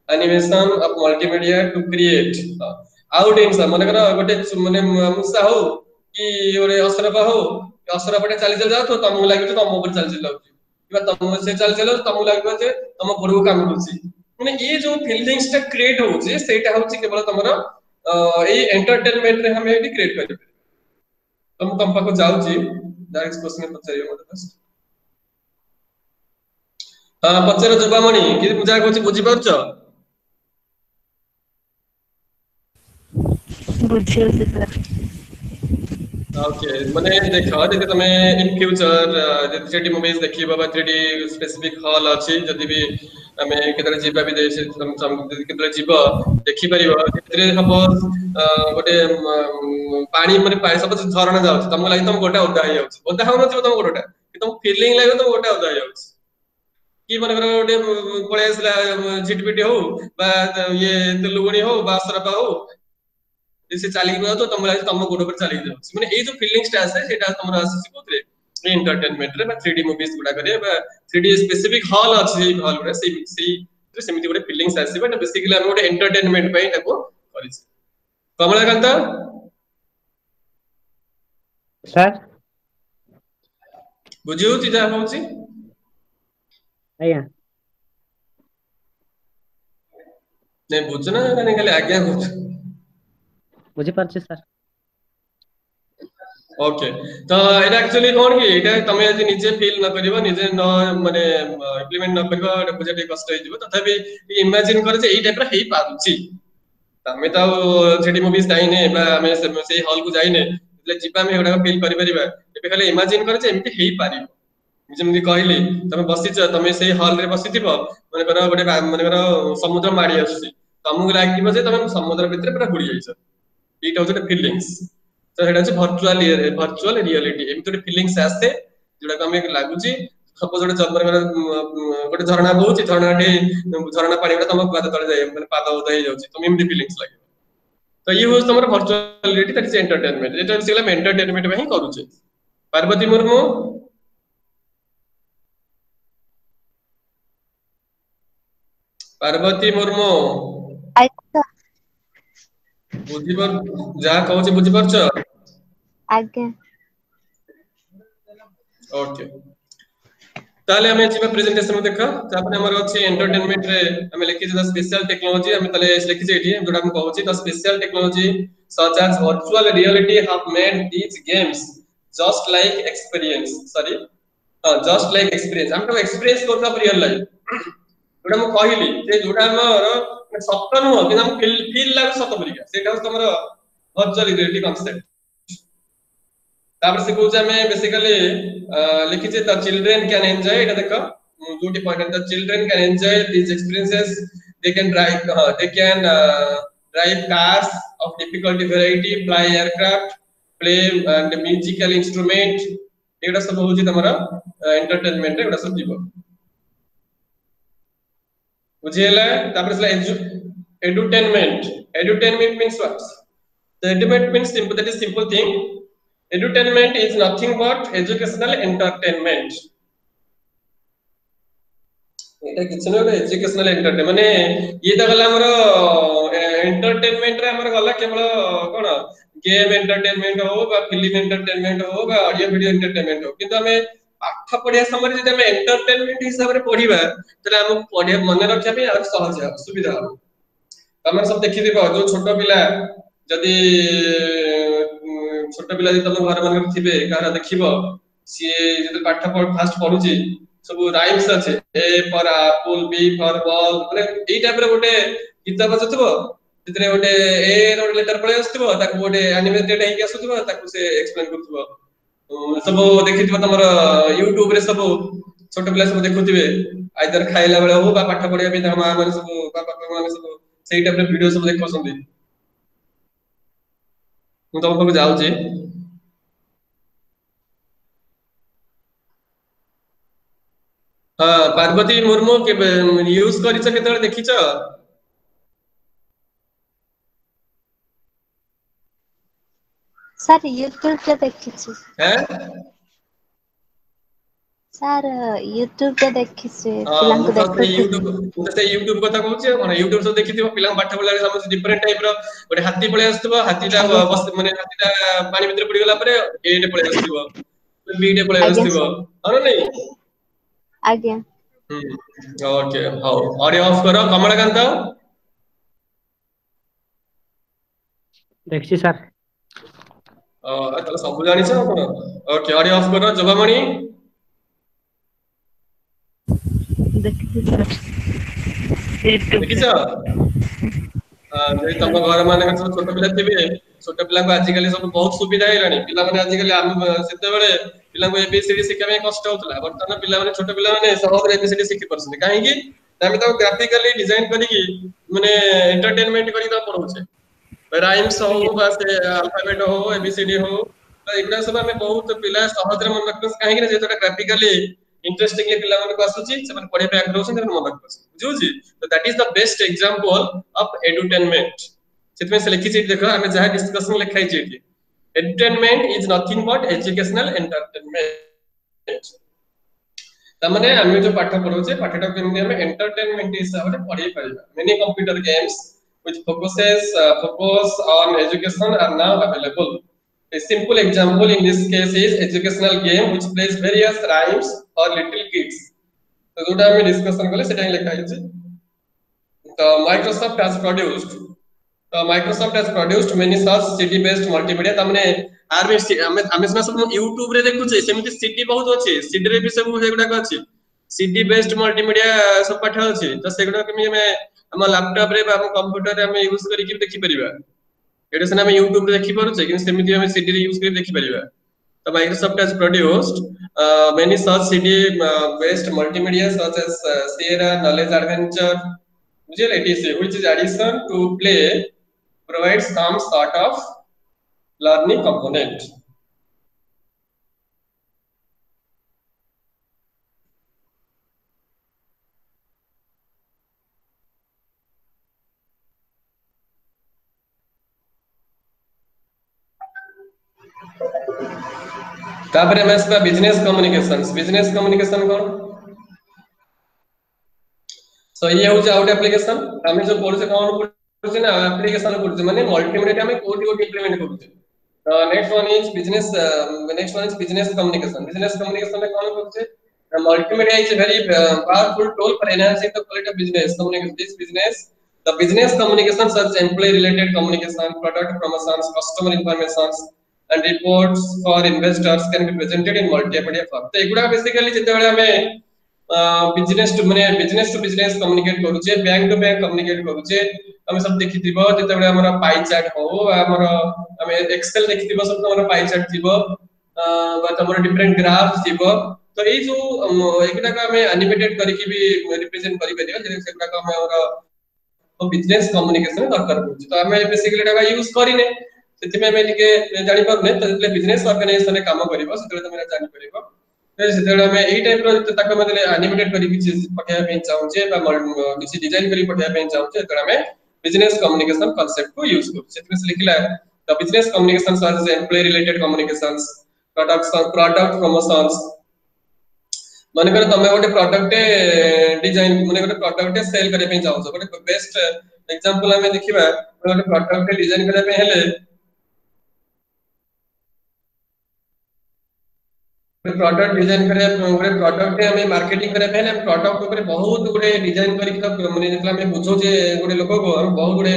animation of multimedia to create out in मन कर गोटे माने मुसा हो कि ओरे असरपा हो असरपटे चली चल जाओ तो तमु लागि तो तम ऊपर चल चल जाउची किबा तम से चल चल तमु लागि जे तम बड़ू काम होची माने ये जो फीलिंग्स टा क्रिएट होची सेटा होची केवल तमरो ए एंटरटेनमेंट रे हम एडी क्रिएट कर तम पाको जाउची डायरेक्ट क्वेश्चन पचारियो मते बस हां पचर जुबामणि कि बुझा कोची बुझी परछ बुझियो सर ओके माने देखो जदि तमे इन फ्यूचर जदि 3D मूवीज देखिबा बा 3D स्पेसिफिक हॉल अछि जदि भी हमें केतरे जीवा भी देश हम केतरे जीव देखि परिबो केतरे सपोज गोटे पानी माने पानी सपोज झरना जाउछ तम लागि तम गोटा ओदा हो जाउछ ओदा हो नथिबो तम गोटा कि तम फीलिंग लागो तम गोटा ओदा हो जाउछ कि मन कर गोटे पळे आसला झिटपिटी हो बा ये तेलुगुणी हो बा सरपा हो से चाली गयो तो तम लागि तम गोड़ पर चाली जाउ माने ए जो फीलिंग्स टा आसे सेटा तमरा आसी कोतरे एंटरटेनमेंट रे बा 3D मूवीज गुडा करे बा 3D स्पेसिफिक हॉल अछि हॉल रे से सेमिति गोटे फीलिंग्स आसी बट बेसिकली हम गोटे एंटरटेनमेंट पई ताको करिस कमलाकांत सर बुझियो ती जा होउची आया नै बुझना नै खाली आज्ञा होउछ बुझी पारछि सर ओके तो एटा एक्चुअली कोन कि एटा तमे यदि निजे फील न करिवो निजे न माने इम्प्लीमेंट न करिवो एटा बुझे ଟିକେ कष्ट ହେଇଯିବ तथापि इमेजिन करे जे एई टाइप रा हेई पारुची तमे तो जेडी मूवीज जाइने बा हमें से हॉल को जाइने એટલે ଯିବା ଆମେ ଏଗୁଡା ଫିଲ୍ କରିପାରିବା ଏବେ ଖାଲି ଇମାଜିନ କରେ ଯେ ଏମିତି ହେଇପାରିବ ଯେମିତି କହିଲି ତମେ ବସିଛ ତମେ ସେଇ ହଲ ରେ ବସିଥିବ ମନେକର ଗୋଟେ ମନେକର ସମୁଦ୍ର ମାଡି ଆସୁଛି ତମକୁ ଲାଗିବ ଯେ ତମେ ସମୁଦ୍ର ଭିତରେ ପୁରା ବୁଡି ଯାଇଛ ଏଇଟା ହଉଛି ଗୋଟେ ଫିଲିଂସ୍ ତ ସେଇଟା ହଉଛି ଭର୍ଚୁଆଲ ରିଆଲିଟି ଏମିତି ଗୋଟେ ଫିଲିଂସ୍ ଆସେ ଯୋଉଟାକୁ ଆମେ ଲାଗୁଛି ସପୋଜ ଗୋଟେ ଗୋଟେ ଝରଣା ବହୁଛି ଝରଣା ପାଣି ଗୁଡା ତମ ପାଦ ତଳେ ଯାଇ ମାନେ ପାଦ ଓଦା ହେଇଯାଉଛି ତମେ ଏମିତି ଫିଲିଂସ୍ ଲାଗିବ तो ये हूँ तुम virtual reality that is entertainment ये तो सिला एंटरटेनमेंट में ही करूचे पार्वती मुर्मू ଆଜ୍ଞା बुझी पर जहाँ कहूँ बुझी परछ आज्ञा ओके ताले हमें जीवा प्रेजेंटेशन देखा तापर हमर अछि एंटरटेनमेंट रे हमें लिखि द स्पेशल टेक्नोलॉजी हमें तले लिखि जे एठी जोडा हम कहूची the special technology such as virtual reality have made these games just like experience हम तो एक्सपीरियंस करता रियल लाइफ जोडा हम कहली जे जोडा हमर सत्य नु कि हम फील लाग सत्य परिका सेटा हमर virtual reality concept तापर से कहूचे हमें बेसिकली लिखिचे द चिल्ड्रन कैन एंजॉय एटा देखो दुटी point the children can enjoy these experiences they can drive cars of difficult variety fly aircraft play and musical instrument एटा सब होची तमरा एंटरटेनमेंट एटा सब जीव बुझियला तापर से edutainment means what the edutainment means simple that is simple thing edutainment is nothing but educational entertainment এটা কিছু না educational entertainment মানে এটা গলা हमर एंटरटेनमेंट रे हमर गला केवल कोन गेम एंटरटेनमेंट हो बा फिल्म एंटरटेनमेंट हो बा ऑडियो वीडियो एंटरटेनमेंट हो किंतु हमें पाठ पढ़िया समय जदि हमें एंटरटेनमेंट हिसाब रे पढ़िबा तले हम पढ़िया मन रखिया पे और सहज सुविधा हो तमर सब देखि दिबो जो छोट पिला जदि छोट पिला जदि तम घर मन थिबे कारा देखिबो सी जदि पाठ फास्ट पढुची सब राइम्स আছে A for apple B for ball माने এই টাইপ रे गोटे गीत बजथबो जितने गोटे ए रो लेटर पळे आस्तबो ताको गोटे एनिमेटेड हेकि आसुथबो ताको से एक्सप्लेन करथबो सब देखिथबो तमर YouTube रे सब छोट पिला सब देखुथिबे आइदर खाइला बेले हो बा पाठ पढिया पे मां माने सब बापा माने सब सेही टाइप रे वीडियो सब देखौसंदी मु तम पाक जाउची हाँ पार्वती मुर्मू के यूज करिछ केतले देखिछ सर यूट्यूब पे देखिछि हैं सर यूट्यूब पे देखिछि हां पिलां को मु तो देखुछि यूट्यूब कथा कहूची कोन यूट्यूब सब देखिथिबो पिला पाठ पढला समझ डिफरेंट टाइप रो गोटे हाथी पळे आस्तबो हाथीटा बस माने हाथीटा पानी भीतर पड़ी गला परे एटे पळे आस्तबो बीटे पळे आस्तबो अरे नहीं आज्ञा ओके हाउ ऑडियो ऑफ करो कमलकांत देखछि सर ताले सब जानिछ कोन ओके ऑडियो ऑफ करो जबामणि देखिछि सर देखिछ जे तम घर माने छोट पिला थिबे छोट पिला को आज काली सब बहुत सुविधा हेलानी पिला माने आज काली हम सेते बेले पिला को एबीसीडी शिक्षा में कष्ट होतला वर्तमान पिला माने छोट पिला माने सहज एबीसीडी शिखि परछन काहे कि हम तो ग्राफिकली डिजाइन करी कि माने एंटरटेनमेंट करी ता पढौछे राइम्स हो बा से अल्फाबेट हो एबीसीडी हो तो एकरा सब हमें बहुत पिला सहज रे मन रखस काहे कि जेतोटा ग्राफिकली इंटरेस्टिंगली पिला मन को आसुची से मन पढे पे आग्रह होसन मन रखस बुझुची तो that is the best example of edutainment सेतमे से लिखि छी देखो हमें जहां डिस्कशन लिखाई छी edutainment is nothing but educational entertainment तमने हम जो पाठ पढौछे पाठटा केमने हम एंटरटेनमेंट हिसाब रे पढै परिबा many computer games which focus on education are now available. A simple example in this case is educational game which plays various rhymes for little kids. तो जोटा हम डिस्कशन करले सेटा लिखा है तो Microsoft has produced many such city based multimedia तमने army हमें सब यूट्यूब रे देखुचे सेमती सीडी बहुत अच्छे सीडी रे भी सब हेगुडा अच्छे सीडी बेस्ड मल्टीमीडिया सब पाठ अच्छे तो सेगुडा केमी हमें हम लैपटॉप रे हम कंप्यूटर रे हम यूज करिक देखि परिबा एटा सना हम यूट्यूब रे देखि परुचे कि सेमती हम सीडी रे यूज करि देखि परिबा तो Microsoft has produced many such CD based multimedia such as Sierra Knowledge Adventure which is addition to play provides some sort of learning component. तापर हम इसका बिजनेस कम्युनिकेशन कौन सो ये हो आउट एप्लीकेशन हमें जो पढ़ुचे कौन पढ़ुचे ना एप्लीकेशन पढ़ुचे माने मल्टीमीडिया हमें कोडी कोडी इंप्लीमेंट करूचे next one is business communication में कौन पढ़ुचे multimedia is a very powerful tool for enhancing the quality of business communication the business communication such as employee related communication product promotions customer informations and reports for investors can be presented in multimedia form तो एगुडा basically जते बेले हमें business to business communicate करूचे bank to bank communicate करूचे हम सब देखिथिबो जते बेले हमरा पाई चार्ट हो हमरा हम एक्सेल देखिथिबो सब हमरा पाई चार्ट थिबो बा हमरा डिफरेंट ग्राफ थिबो तो ए जो एगुडा का हमें एनिमेटेड करके भी रिप्रेजेंट करि परिबा जे सेगुडा का हमरा तो बिजनेस कम्युनिकेशन दरकार पड़छ तो हमें बेसिकली एटा यूज करिने सेति में के जानि परने तो बिजनेस ऑर्गेनाइजेशन रे काम करिवो सेते तो मेरा जानि परिबो तो सेते हमें एई टाइप रो ताका मतलब एनिमेटेड करी किछि पठिया पे चाहूचे बा किछि डिजाइन करी पठिया पे चाहूचे तो हमें बिजनेस कम्युनिकेशन कांसेप्ट को यूज करू सेति में लिखला the business communication such as employ related communications product promotions माने कर तमे गोटे प्रोडक्ट डिजाइन माने गोटे प्रोडक्ट सेल करे पे चाहूछो गोटे बेस्ट एग्जांपल हमें देखिबा गोटे प्रोडक्ट डिजाइन करे पे हेले प्रोडक्ट डिजाइन करे गोटे प्रोडक्ट हमें मार्केटिंग करे पे हम प्रोडक्ट ऊपर बहुत गुडे डिजाइन करी तो माने जेतला हमें बुझो जे गोटे लोक को हम बहुत गुडे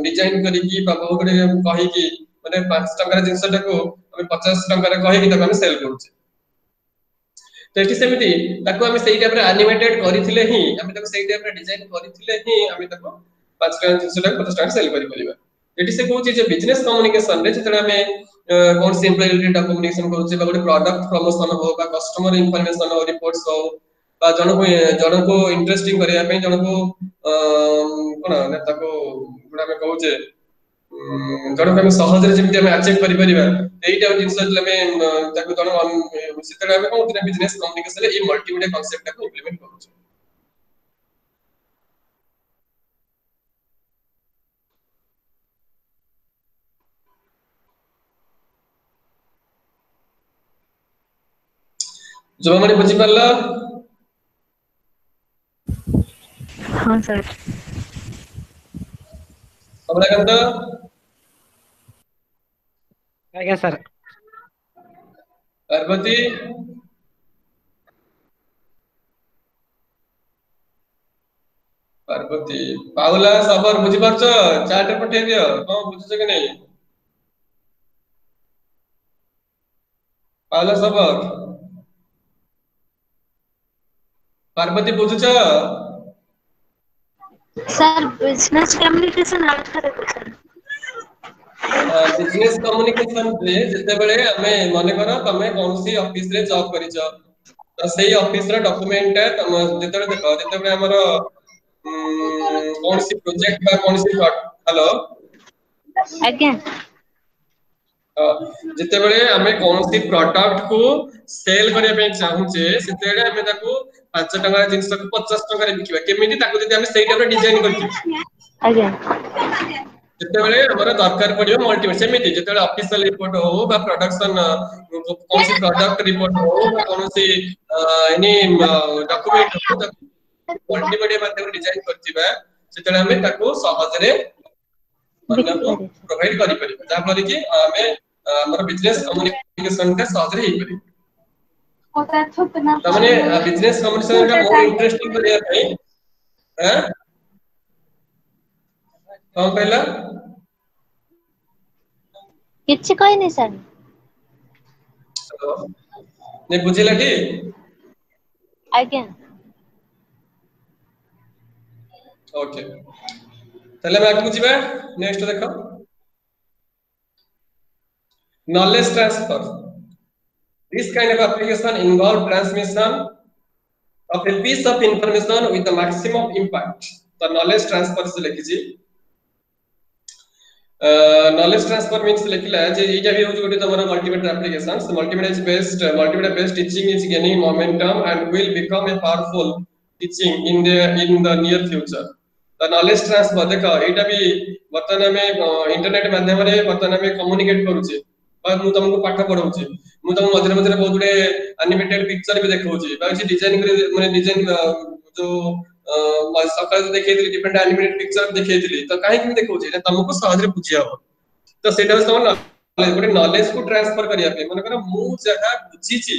डिजाइन करी की बहुत गुडे कहि की माने 5 टका जिंसटा को हमें 50 टका रे कहि की तक हम सेल करूचे तो एठी सेमिति ताको हम सेही टाइप रे एनिमेटेड करिथिले ही हम ताको सेही टाइप रे डिजाइन करिथिले ही हम ताको 5 टका जिंसटा 50 टका सेल करि परिबा एठी से कहू जे बिजनेस कम्युनिकेशन रे जेतला हमें कौन सी एम्प्लॉय रिलेटेड कम्युनिकेशन करूचे बा गोटे प्रोडक्ट प्रमोशन हो बा कस्टमर इंफॉर्मेशन हो रिपोर्ट्स हो बा जन को इंटरेस्टिंग करिया पे जन को कोन ताको गुडा में कहूचे जन को हम सहज रे जेमति हम अचीव करि परिबा एइटा जिंस हमें ताको जन सेतरा हम कोन बिजनेस कम्युनिकेशन रे ए मल्टीमीडिया कांसेप्ट को इंप्लीमेंट करूचे जो माने बुझी परला हां सर कमलाकांत आज्ञा सर पार्वती पाउला सबर बुझी परछ चार्ट पठे दियो कोन बुझछ कि नहीं पाउला सबर पार्वती बुझछ सर बिजनेस कम्युनिकेशन आउटरे सर बिजनेस कम्युनिकेशन रे जते बेले हमें माने करो तमे कोनसी ऑफिस रे जॉब करिछ तो सेही ऑफिस रे डॉक्यूमेंट तम जते बेले देखो जते बेले हमरो कोनसी प्रोजेक्ट बा कोनसी हेलो आज्ञा जते बेले हमें कोनसी प्रोडक्ट को सेल करे पे चाहूचे सेते बेले हमें ताको 5 टका जिंस को 50 टका रे बिकिबा केमिति ताको जदि हमें सेही टाइप रे डिजाइन करथि आज्ञा जते बेले हमरा दरकार पडियो मल्टीमीडिया सेमिति जते बेले ऑफिशियल रिपोर्ट हो बा प्रोडक्शन कोनसी प्रोडक्ट रिपोर्ट हो बा कोनसी एनी डॉक्यूमेंट हो मल्टीमीडिया माध्यम डिजाइन करथिबा सेते बेले हमें ताको सहज रे मतलब प्रोवाइड करि परिबा जा फल कि हमें हमर बिजनेस कम्युनिकेशन का सहज रे ही परिबा तमने बिजनेस कम्युनिकेशन का मोर इंटरेस्टिंग करिया पई हैं कौन कहला କିଛି କହିନି ସାର୍। ने बुझिला कि ଆଜ୍ଞା। ओके ताले मैं आगु जिबा नेक्स्ट देखो knowledge transfer. This kind of application involve transmission of a piece of information with the maximum impact. The knowledge transfer से लिखी जी knowledge transfer means लिखिला जे एटा भी होज गोटे तमरा multimedia applications. Multimedia based teaching is gaining momentum and will become a powerful teaching in the near future. The knowledge transfer देखो एटा भी वर्तमान में internet माध्यम रे वर्तमान में कम्युनिकेट करूचे मु तुमको पाठ पढाउची मु तुम मझे मझे बहुत गुडे एनिमेटेड पिक्चर भी देखाउची बा छी डिजाइन माने डिजाइन जो सकाळ देखैतली डिफरेंट एनिमेटेड पिक्चर देखैतली तो काहे कि देखाउची तुमको सहज रे बुझिया हो तो सेटा तुम नॉलेज गुडे नॉलेज को ट्रांसफर करिया पे माने करा मु जहा बुझीची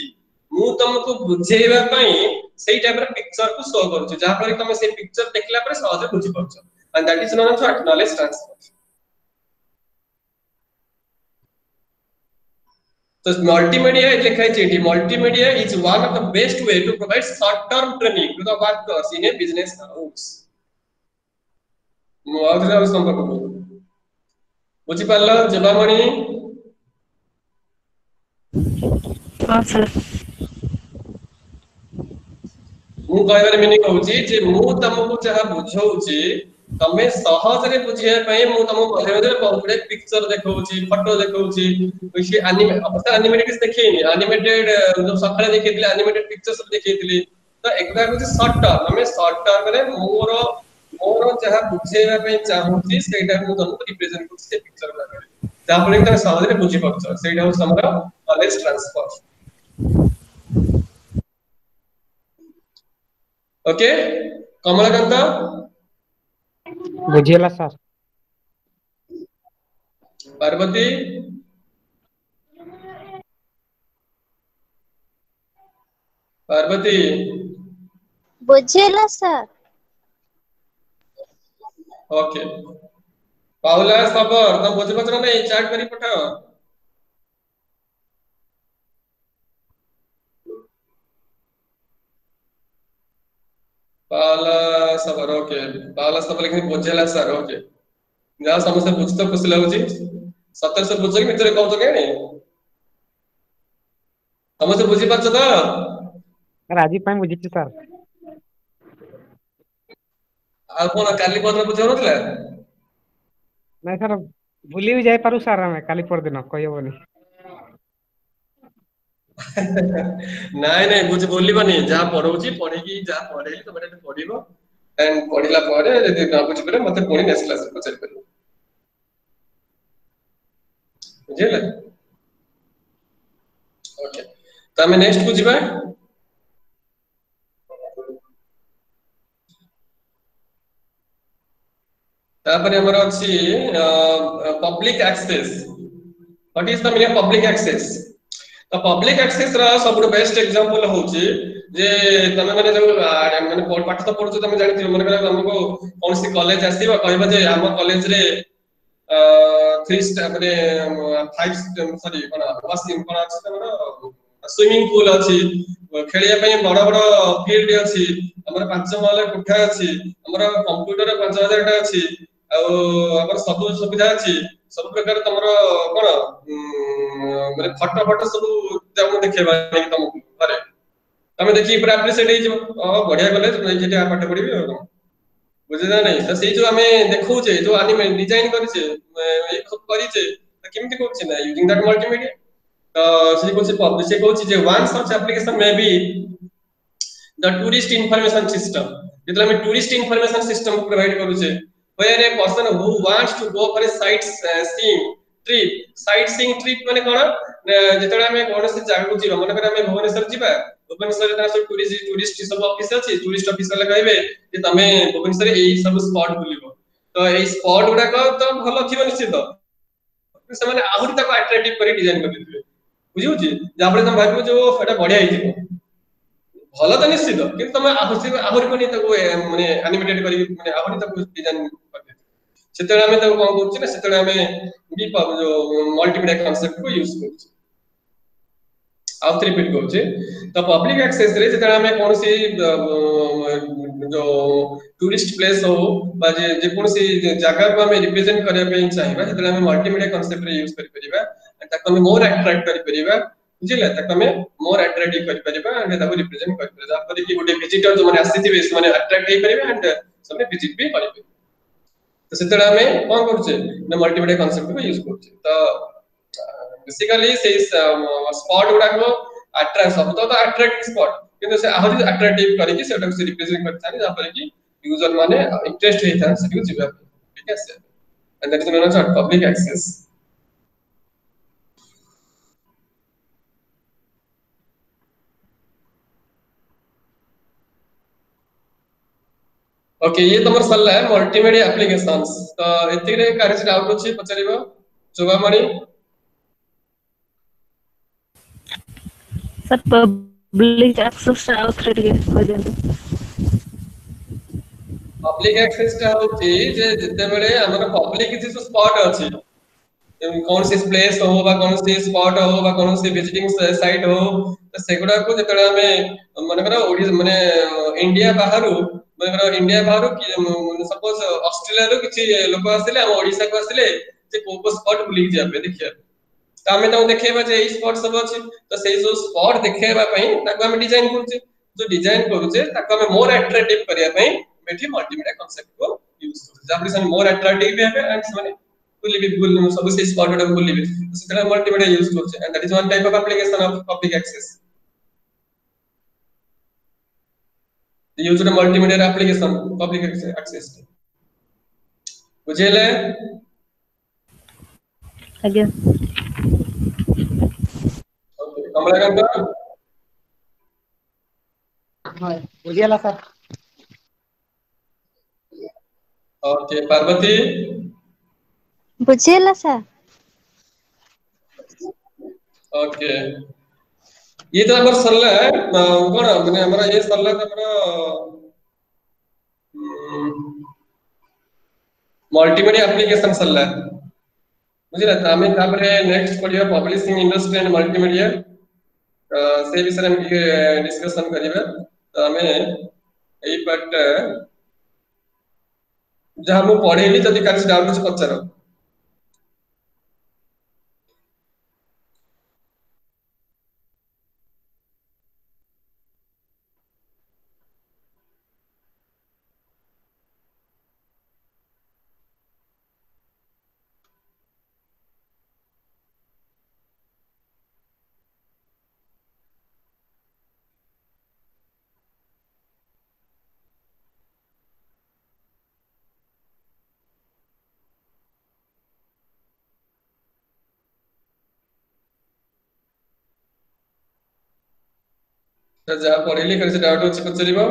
मु तुमको बुझेइबा पई सेई टाइप रे पिक्चर को शो करूची जहा पर तुम से पिक्चर देखला पर सहज रे बुझी परछ and that is known as knowledge transfer. So multimedia multimedia is one of the best way to provide short-term training to the workers in a business house. मुआवजा संपर्क को बुझी पाला जबामणि हां सर मु कहबार मीनिंग होउची जे मु तुमको जहा बुझाउची तमे सहज रे बुझिया पई मु तुमको मधे मधे बहुत बड़े पिक्चर देखाउची फोटो देखाउची ओइसे एनिमेटेड देखैनी एनिमेटेड जो सखळे देखैतले एनिमेटेड पिक्चर्स देखैतली तो एकदा होची शॉर्ट टर्म हमें शॉर्ट टर्म रे मोर जहा बुझेबा पई चाहूची सेटा मु तुमको रिप्रेजेंट करछि से पिक्चर लागले जहा पर तमे सहज रे बुझि परछ सेटा हो हमरा नॉलेज ट्रांसफर. ओके कमलाकांत बुझियला सर. पार्वती पार्वती बुझिला सर. ओके पाउला खबर तुम बुझि पछरा नहीं चैट करी पठाओ. पाला सबर ओके पाला सबर लेकिन बुझेला सर ओके जा समस्त बुझ तो खुशी लागुची सतर से बुझ के मित्र कहू तो केनी समस्त बुझि पाछ तो सर आज पई बुझिछि सर. आ कोन काली पत्र बुझौ नथला नहीं सर भूली भी जाए पारू सर हमें काली पर दिन कहबनी. नहीं नहीं बुझ बोलिबनी जा पढौची पढी की जा पढेली तो बडे पढिबो एंड पढिला परे यदि ना बुझ परे मते पुणी नेक्स्ट क्लास में पचारि परिबो बुझिले. ओके तो हमें नेक्स्ट बुझिबा तापर हमर अछि public access. What is the meaning of public access? तो पब्लिक एक्सेस रा सबुठ बेस्ट एग्जांपल होची जे तमे माने जो माने पाठ तो पढछु तमे जानि थिबो माने हमको कोनसी कॉलेज आसीबा कहबा जे हम कॉलेज रे 3 स्टार माने 5 सॉरी कोन वाशिंग कोन अछि तमरो स्विमिंग पूल अछि खेलिया पई बड़ बड़ फील्ड अछि हमर 5 महल कोठा अछि हमर कंप्यूटर 5000 टा अछि आ हमर सब सुविधा अछि सब प्रकार तमरो कोन माने फोटो सब जामु देखेबा नै तुमको करे तमे देखि पूरा एप्रिशिएट हे जो बढ़िया कॉलेज नै जेते पाठ पढिबी बुझिदा नै त सेई जो हमें देखौ जे जो एनिमे डिजाइन करि छे ए सब करि छे त केमति कोछि ना यूजिंग दैट मल्टीमीडिया तो से कोछि पब्लिश से कोछि जे one such application may be the tourist information system जेतला में टूरिस्ट इंफॉर्मेशन सिस्टम प्रोवाइड करू छे where a person who wants to go for a sightseeing trip माने कोन जेतला में कोन से जागा को जीरो माने कर हमें भुवनेश्वर जिबा भुवनेश्वर ता सब टूरिस्ट सब ऑफिस अछि टूरिस्ट ऑफिस वाला कहबे जे तमे भुवनेश्वर एई सब स्पॉट बुलिबो तो एई स्पॉट गुडा को तो भलो थिबो निश्चित से माने आहुरी तक अट्रैक्टिव करी डिजाइन कर दिबे बुझियो छी जा पर तुम भाबो जो एटा बढ़िया हिजिबो भलो तो निश्चित किंतु तुम आहुरी कोनी तको माने एनिमेटेड करी माने आहुरी तक डिजाइन कर दे सेतळे हमें तो कोन करछि ना सेतळे हमें भी जो मल्टीमीडिया कांसेप्ट को यूज करछि आउ रिपीट करछि तो पब्लिक एक्सेस रे जेतळे हमें कोनसी जो टूरिस्ट प्लेस हो बा जे कोनसी जगह को हमें रिप्रेजेंट करबा पे चाहिबा सेतळे हमें मल्टीमीडिया कांसेप्ट रे यूज करि परिबा ताको हमें मोर अट्रैक्ट करि परिबा बुझिला ताको हमें मोर अट्रैक्टिव करि परिबा एंड ताको रिप्रेजेंट करि परिबा तापर कि गोटे विजिटर जो माने आसीथिबे से माने अट्रैक्ट हे परिबे एंड सबने विजिट भी करिबे तो सेतळे हमें कोन करछे ना मल्टीमीडिया कांसेप्ट को यूज करछे तो बेसिकली से स्पॉट गुडा को अट्रैक्ट सब तो अट्रैक्ट स्पॉट किंतु से आहुरी अट्रैक्टिव करिकि सेटा से रिप्रेजेंट करथानी जा पर कि यूजर माने इंटरेस्ट हेता से कि जिबा ठीक है से and that is known as public access okay ये तमर सल्ला है मल्टीमीडिया एप्लीकेशंस तो एतिरे कारिस डाउट अछि पचरिबो शोभामणि सर पब्लिक एक्सेस आउट रे कह देंगे पब्लिक एक्सेस टा होची जे जते बेले हमर पब्लिक किसी स्पॉट अछि कौन सी प्लेस हो बा कौन सी स्पॉट हो बा कौन सी विजिटिंग साइट हो तो सेगुडा को जतले हमें माने करा ओडी माने इंडिया बाहरु माने करा इंडिया बाहरु कि सपोज ऑस्ट्रेलिया रो किछि लोक आसिले हम ओडिसा को आसिले जे को स्पॉट बुली जाबे देखिया तो हमें तो देखेबा जे ई स्पॉट सब अछि तो सेई जो स्पॉट देखेबा पई ताको हम डिजाइन करछे जो डिजाइन करूछे ताको हम मोर अट्रैक्टिव करिया पई बेठी मल्टीमीडिया कांसेप्ट को यूज करछे जाबरी सन मोर अट्रैक्टिव भी है एंड माने fully visible सब से स्पॉट उडा fully visible so सेटा मल्टीमीडिया यूज करछे and that is one type of application of public access the use of multimedia application public access बुझेले आगे ओके कमलाकांत हां बुझियाला सर ओके पार्वती बुझिएला सर ओके ये तो हमर सरला है कोन माने हमरा ये सरला हमर मल्टीमीडिया एप्लीकेशन सरला बुझिला त हमें तापरे नेक्स्ट पढिया पब्लिशिंग इंडस्ट्री एंड मल्टीमीडिया से विषय हम डिस्कशन करिबा त हमें एई पार्ट जहां हम पढेली जदी काछ डाउट छ पचारो त जा पढेली काछ डाउट छ पचारिबो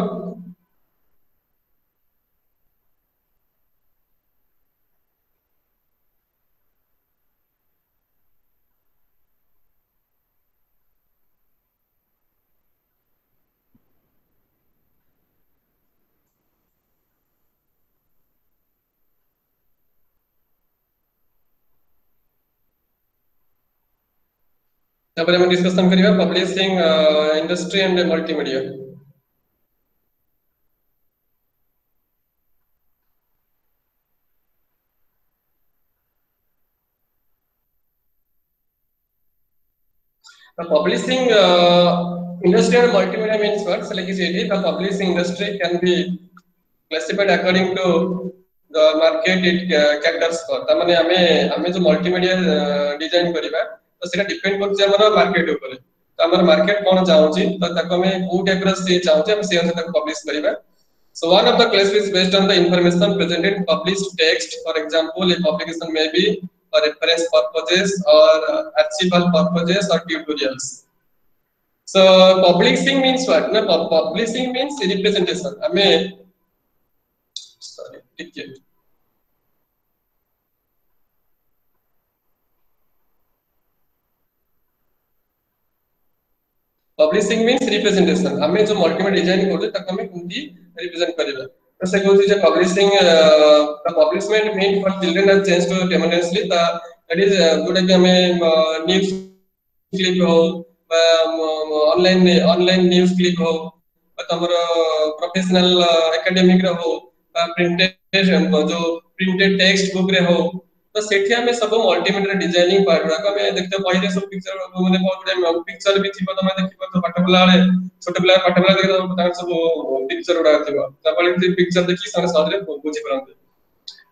तापर हम डिस्कशन करिबा publishing industry and multimedia the publishing industry and multimedia means what so like it the publishing industry can be classified according to the market it caters for त माने हमें जो मल्टीमीडिया डिजाइन करिबा तो सेटा डिपेंड करछ हमर मार्केट ऊपर तो हमर मार्केट कोन चाहूची तो ताको हमें को टाइप रो से चाहूची हम से अनुसार पब्लिश करिबा so one of the classifies based on the information presented in published text for example a publication may be for reference purposes or archival purposes or tutorials so publishing means what na publishing means representation हमें sorry ठीक है publishing means representation हमें जो multimedia design करते तक हमें Hindi represent करिबा तो से कहूँ जे publishing the publishment mean for children has changed to tremendously that is जोटा कि हमें न्यूज़ क्लिप हो ऑनलाइन न्यूज़ क्लिप हो तमर प्रोफेशनल एकेडमिक रे हो प्रिंटेड जो प्रिंटेड टेक्स्ट बुक रे हो तो सेठी हमें सब मल्टीमीडिया डिजाइनिंग पार्ट रा हमें देखते पहिले सब पिक्चर माने बहुत गुडे पिक्चर भी थिबो तमे देखिबो तो पाठ पढला बेले छोटे पिला पाठ पढला देखि तार सब पिक्चर उडा थिबो तापले पिक्चर देखि सारे सारे बुझि परंते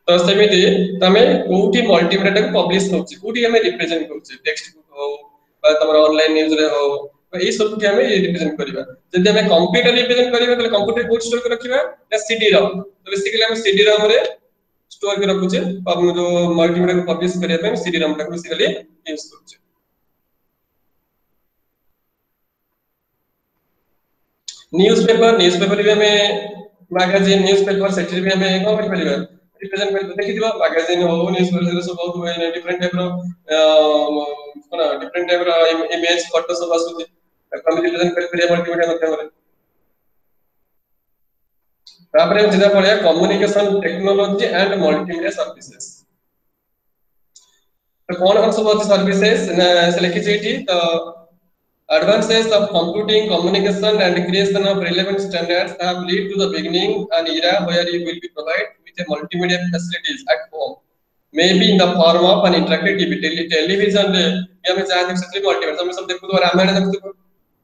तो सेमिति तमे कोठी मल्टीमीडिया को पब्लिश होछि कोठी हमें रिप्रेजेंट करछि टेक्स्ट बुक हो बा तमरा ऑनलाइन न्यूज़ रे हो ए सब के हमें रिप्रेजेंट करबा जदि हमें कंप्यूटर रिप्रेजेंट करबा तो कंप्यूटर कोड स्टोर कर रखिबा या सीडी रोम तो बेसिकली हम सीडी रोम रे स्टोर कर रखुचे अब जो मल्टीमीडिया को पब्लिश करिया पे सीडी रोम को बेसिकली यूज करछे न्यूज़पेपर भी हमें मैगजीन न्यूज़पेपर सेक्टर भी हमें को कर परिबा रिप्रेजेंट कर देखि दिबा मैगजीन हो न्यूज़पेपर सब बहुत हुए डिफरेंट टाइप रो कोना डिफरेंट टाइप रो इमेज फोटो सब आसुची हम रिप्रेजेंट कर परिबा मल्टीमीडिया माध्यम रे तापरे जिना पड़िया communication technology and multimedia services तो कौन सब अछि सर्विसेज से लिखि जेठी तो advances of computing communication and creation of relevant standards have led to the beginning an era where you will be provided with a multimedia facilities at home maybe in the form of an interactive television या में चाहे देख multimedia हम सब देखु तो रामायण देखु तो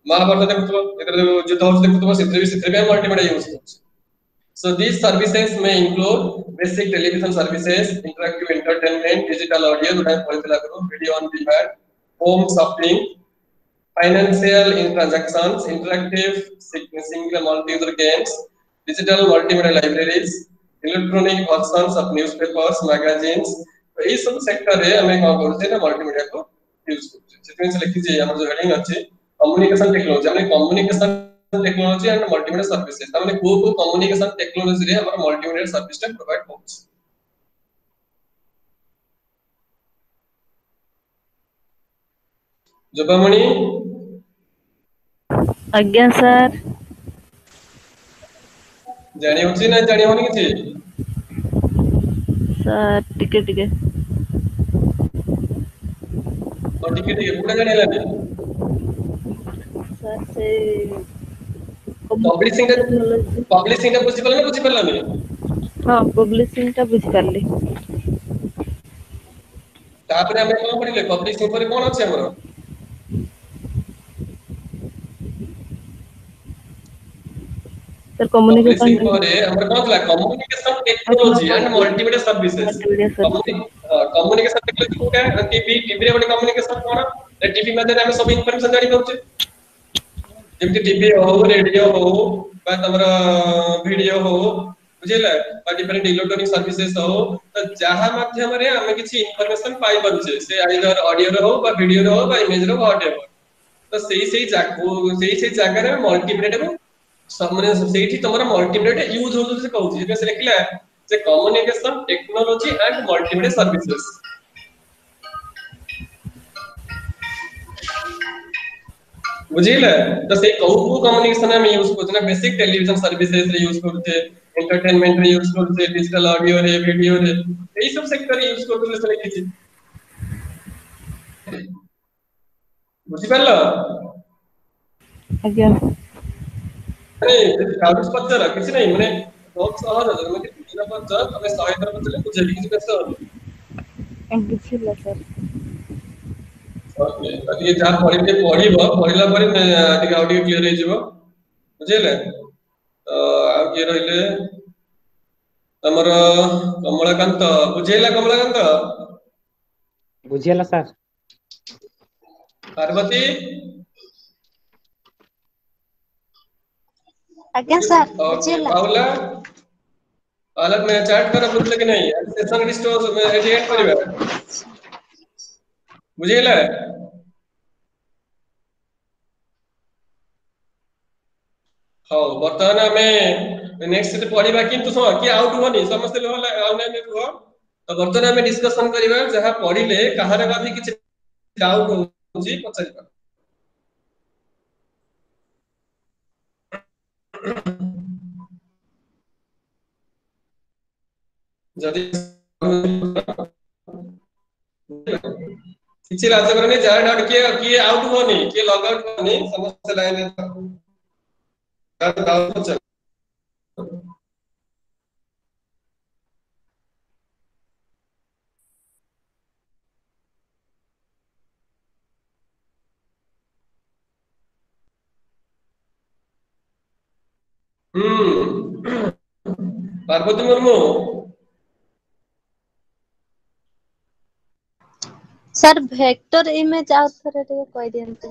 महाभारत देखु तो एकर युद्ध हो देखु तो सिर्फ मल्टीमीडिया यूज करछ so these services may include basic television services interactive entertainment digital audio जो पढ़ितला करो video on demand home shopping financial transactions, interactive single multi-user games, digital multimedia libraries, electronic versions of newspapers, magazines. तो ये सब sector रे हमें कौन करते हैं ना मल्टीमीडिया को यूज करते हैं जितने से लिखी जाए हमारे जो हेडिंग अच्छे कम्युनिकेशन टेक्नोलॉजी हमने communication technology and multimedia services हमने को कम्युनिकेशन टेक्नोलॉजी रे हमारा मल्टीमीडिया सर्विस प्रोवाइड होता है जोबामणि आज्ञा सर जानी होची ना जानी होनी किछि सर टिके टिके और टिके पूरा जाने लानी सर से पब्लिशिंग टा बुझि परलानी हां पब्लिशिंग टा बुझि परली तापरे हमें कोन पढिले पब्लिशिंग पर कोन अछि हमरो सर कम्युनिकेशन पर हमर कोन थला communication technology and multimedia services communication technology कोटा टीवी रे बडे कम्युनिकेशन कोन टीवी माध्यम हम सब इंफॉर्मेशन जानि पाउचे जेमति टीवी हो रेडियो हो बा तमरा वीडियो हो बुझिला बा डिफरेंट इलेक्ट्रॉनिक सर्विसेज हो तो जहा माध्यम रे हम किछि इंफॉर्मेशन पाई पाउचे से आइदर ऑडियो रे हो बा वीडियो रे हो बा इमेज रे व्हाटएवर तो सेही जगह रे मल्टीमीडिया को समरे सेठी तमरा मल्टीमीडिया यूज हो से कहू जे से लिखला जे communication technology and multimedia services बुझिला तो से कहू कम्युनिकेशन में यूज करते ना बेसिक टेलीविजन सर्विसेज रे यूज करते एंटरटेनमेंट रे यूज करते डिजिटल ऑडियो रे वीडियो रे एई सब सेक्टर रे यूज करते से लिखि बुझि परला आज्ञा अरे कागज पत्तर किसी नहीं माने बहुत सहज है मतलब बिना पत्तर हमें सहायता पत्तर बुझे किसी कैसे हो बुझिला सर ओके तो ये जहां पढ़िला पर टिके ऑडियो क्लियर हो जिवो बुझिले तो आ के रहले हमर कमलाकांत बुझिला कमलाकांत बुझिला सर पार्वती आज्ञा सर बुझिला पाउला अलग में चैट कर बुझले कि नहीं सेशन रिस्टोर में एडिट करबे बुझिला हां बर्तमान हमें नेक्स्ट पढ़िबा किंतु सो कि आउट होनी समस्त लोग आउट में हो तो बर्तमान हमें डिस्कशन करबा जहां पढ़िले कहार का भी किछ डाउट होची पछाइबा जदि किसी लाज करनी जा डॉट किए आउट होनी किए लॉग आउट होनी समस्त लाइन चल Parvati Murmu sir vector image आउथरे टिके कहि दियंतु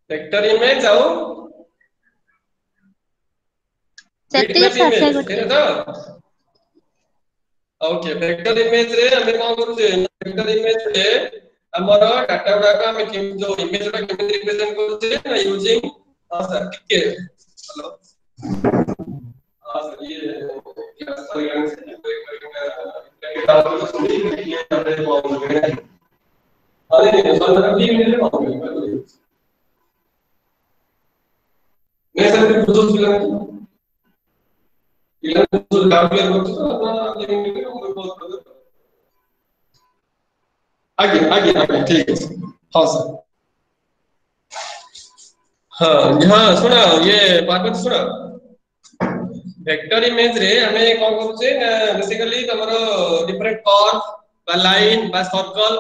वेक्टर इमेज आउ सेति सर से इमेज है तो ओके वेक्टर इमेज रे हमें कोन करू जे वेक्टर इमेज रे हमर डाटा गुडा का हमें जो इमेज गुडा केमि रिप्रेजेंट करू जे ना यूजिंग सर ठीक है हेलो सर ये क्लास परिगणन से अरे सर ठीक मिले मैं सर कुछ सोच रहा हूं तो क्लियर आगे आगे आगे ठीक है हाँ सर हाँ हाँ सुना ये पार्वती सुना वेक्टर इमेज रे हमें कौन करूचे बेसिकली तमरो डिफरेंट कर्व बा लाइन बा सर्कल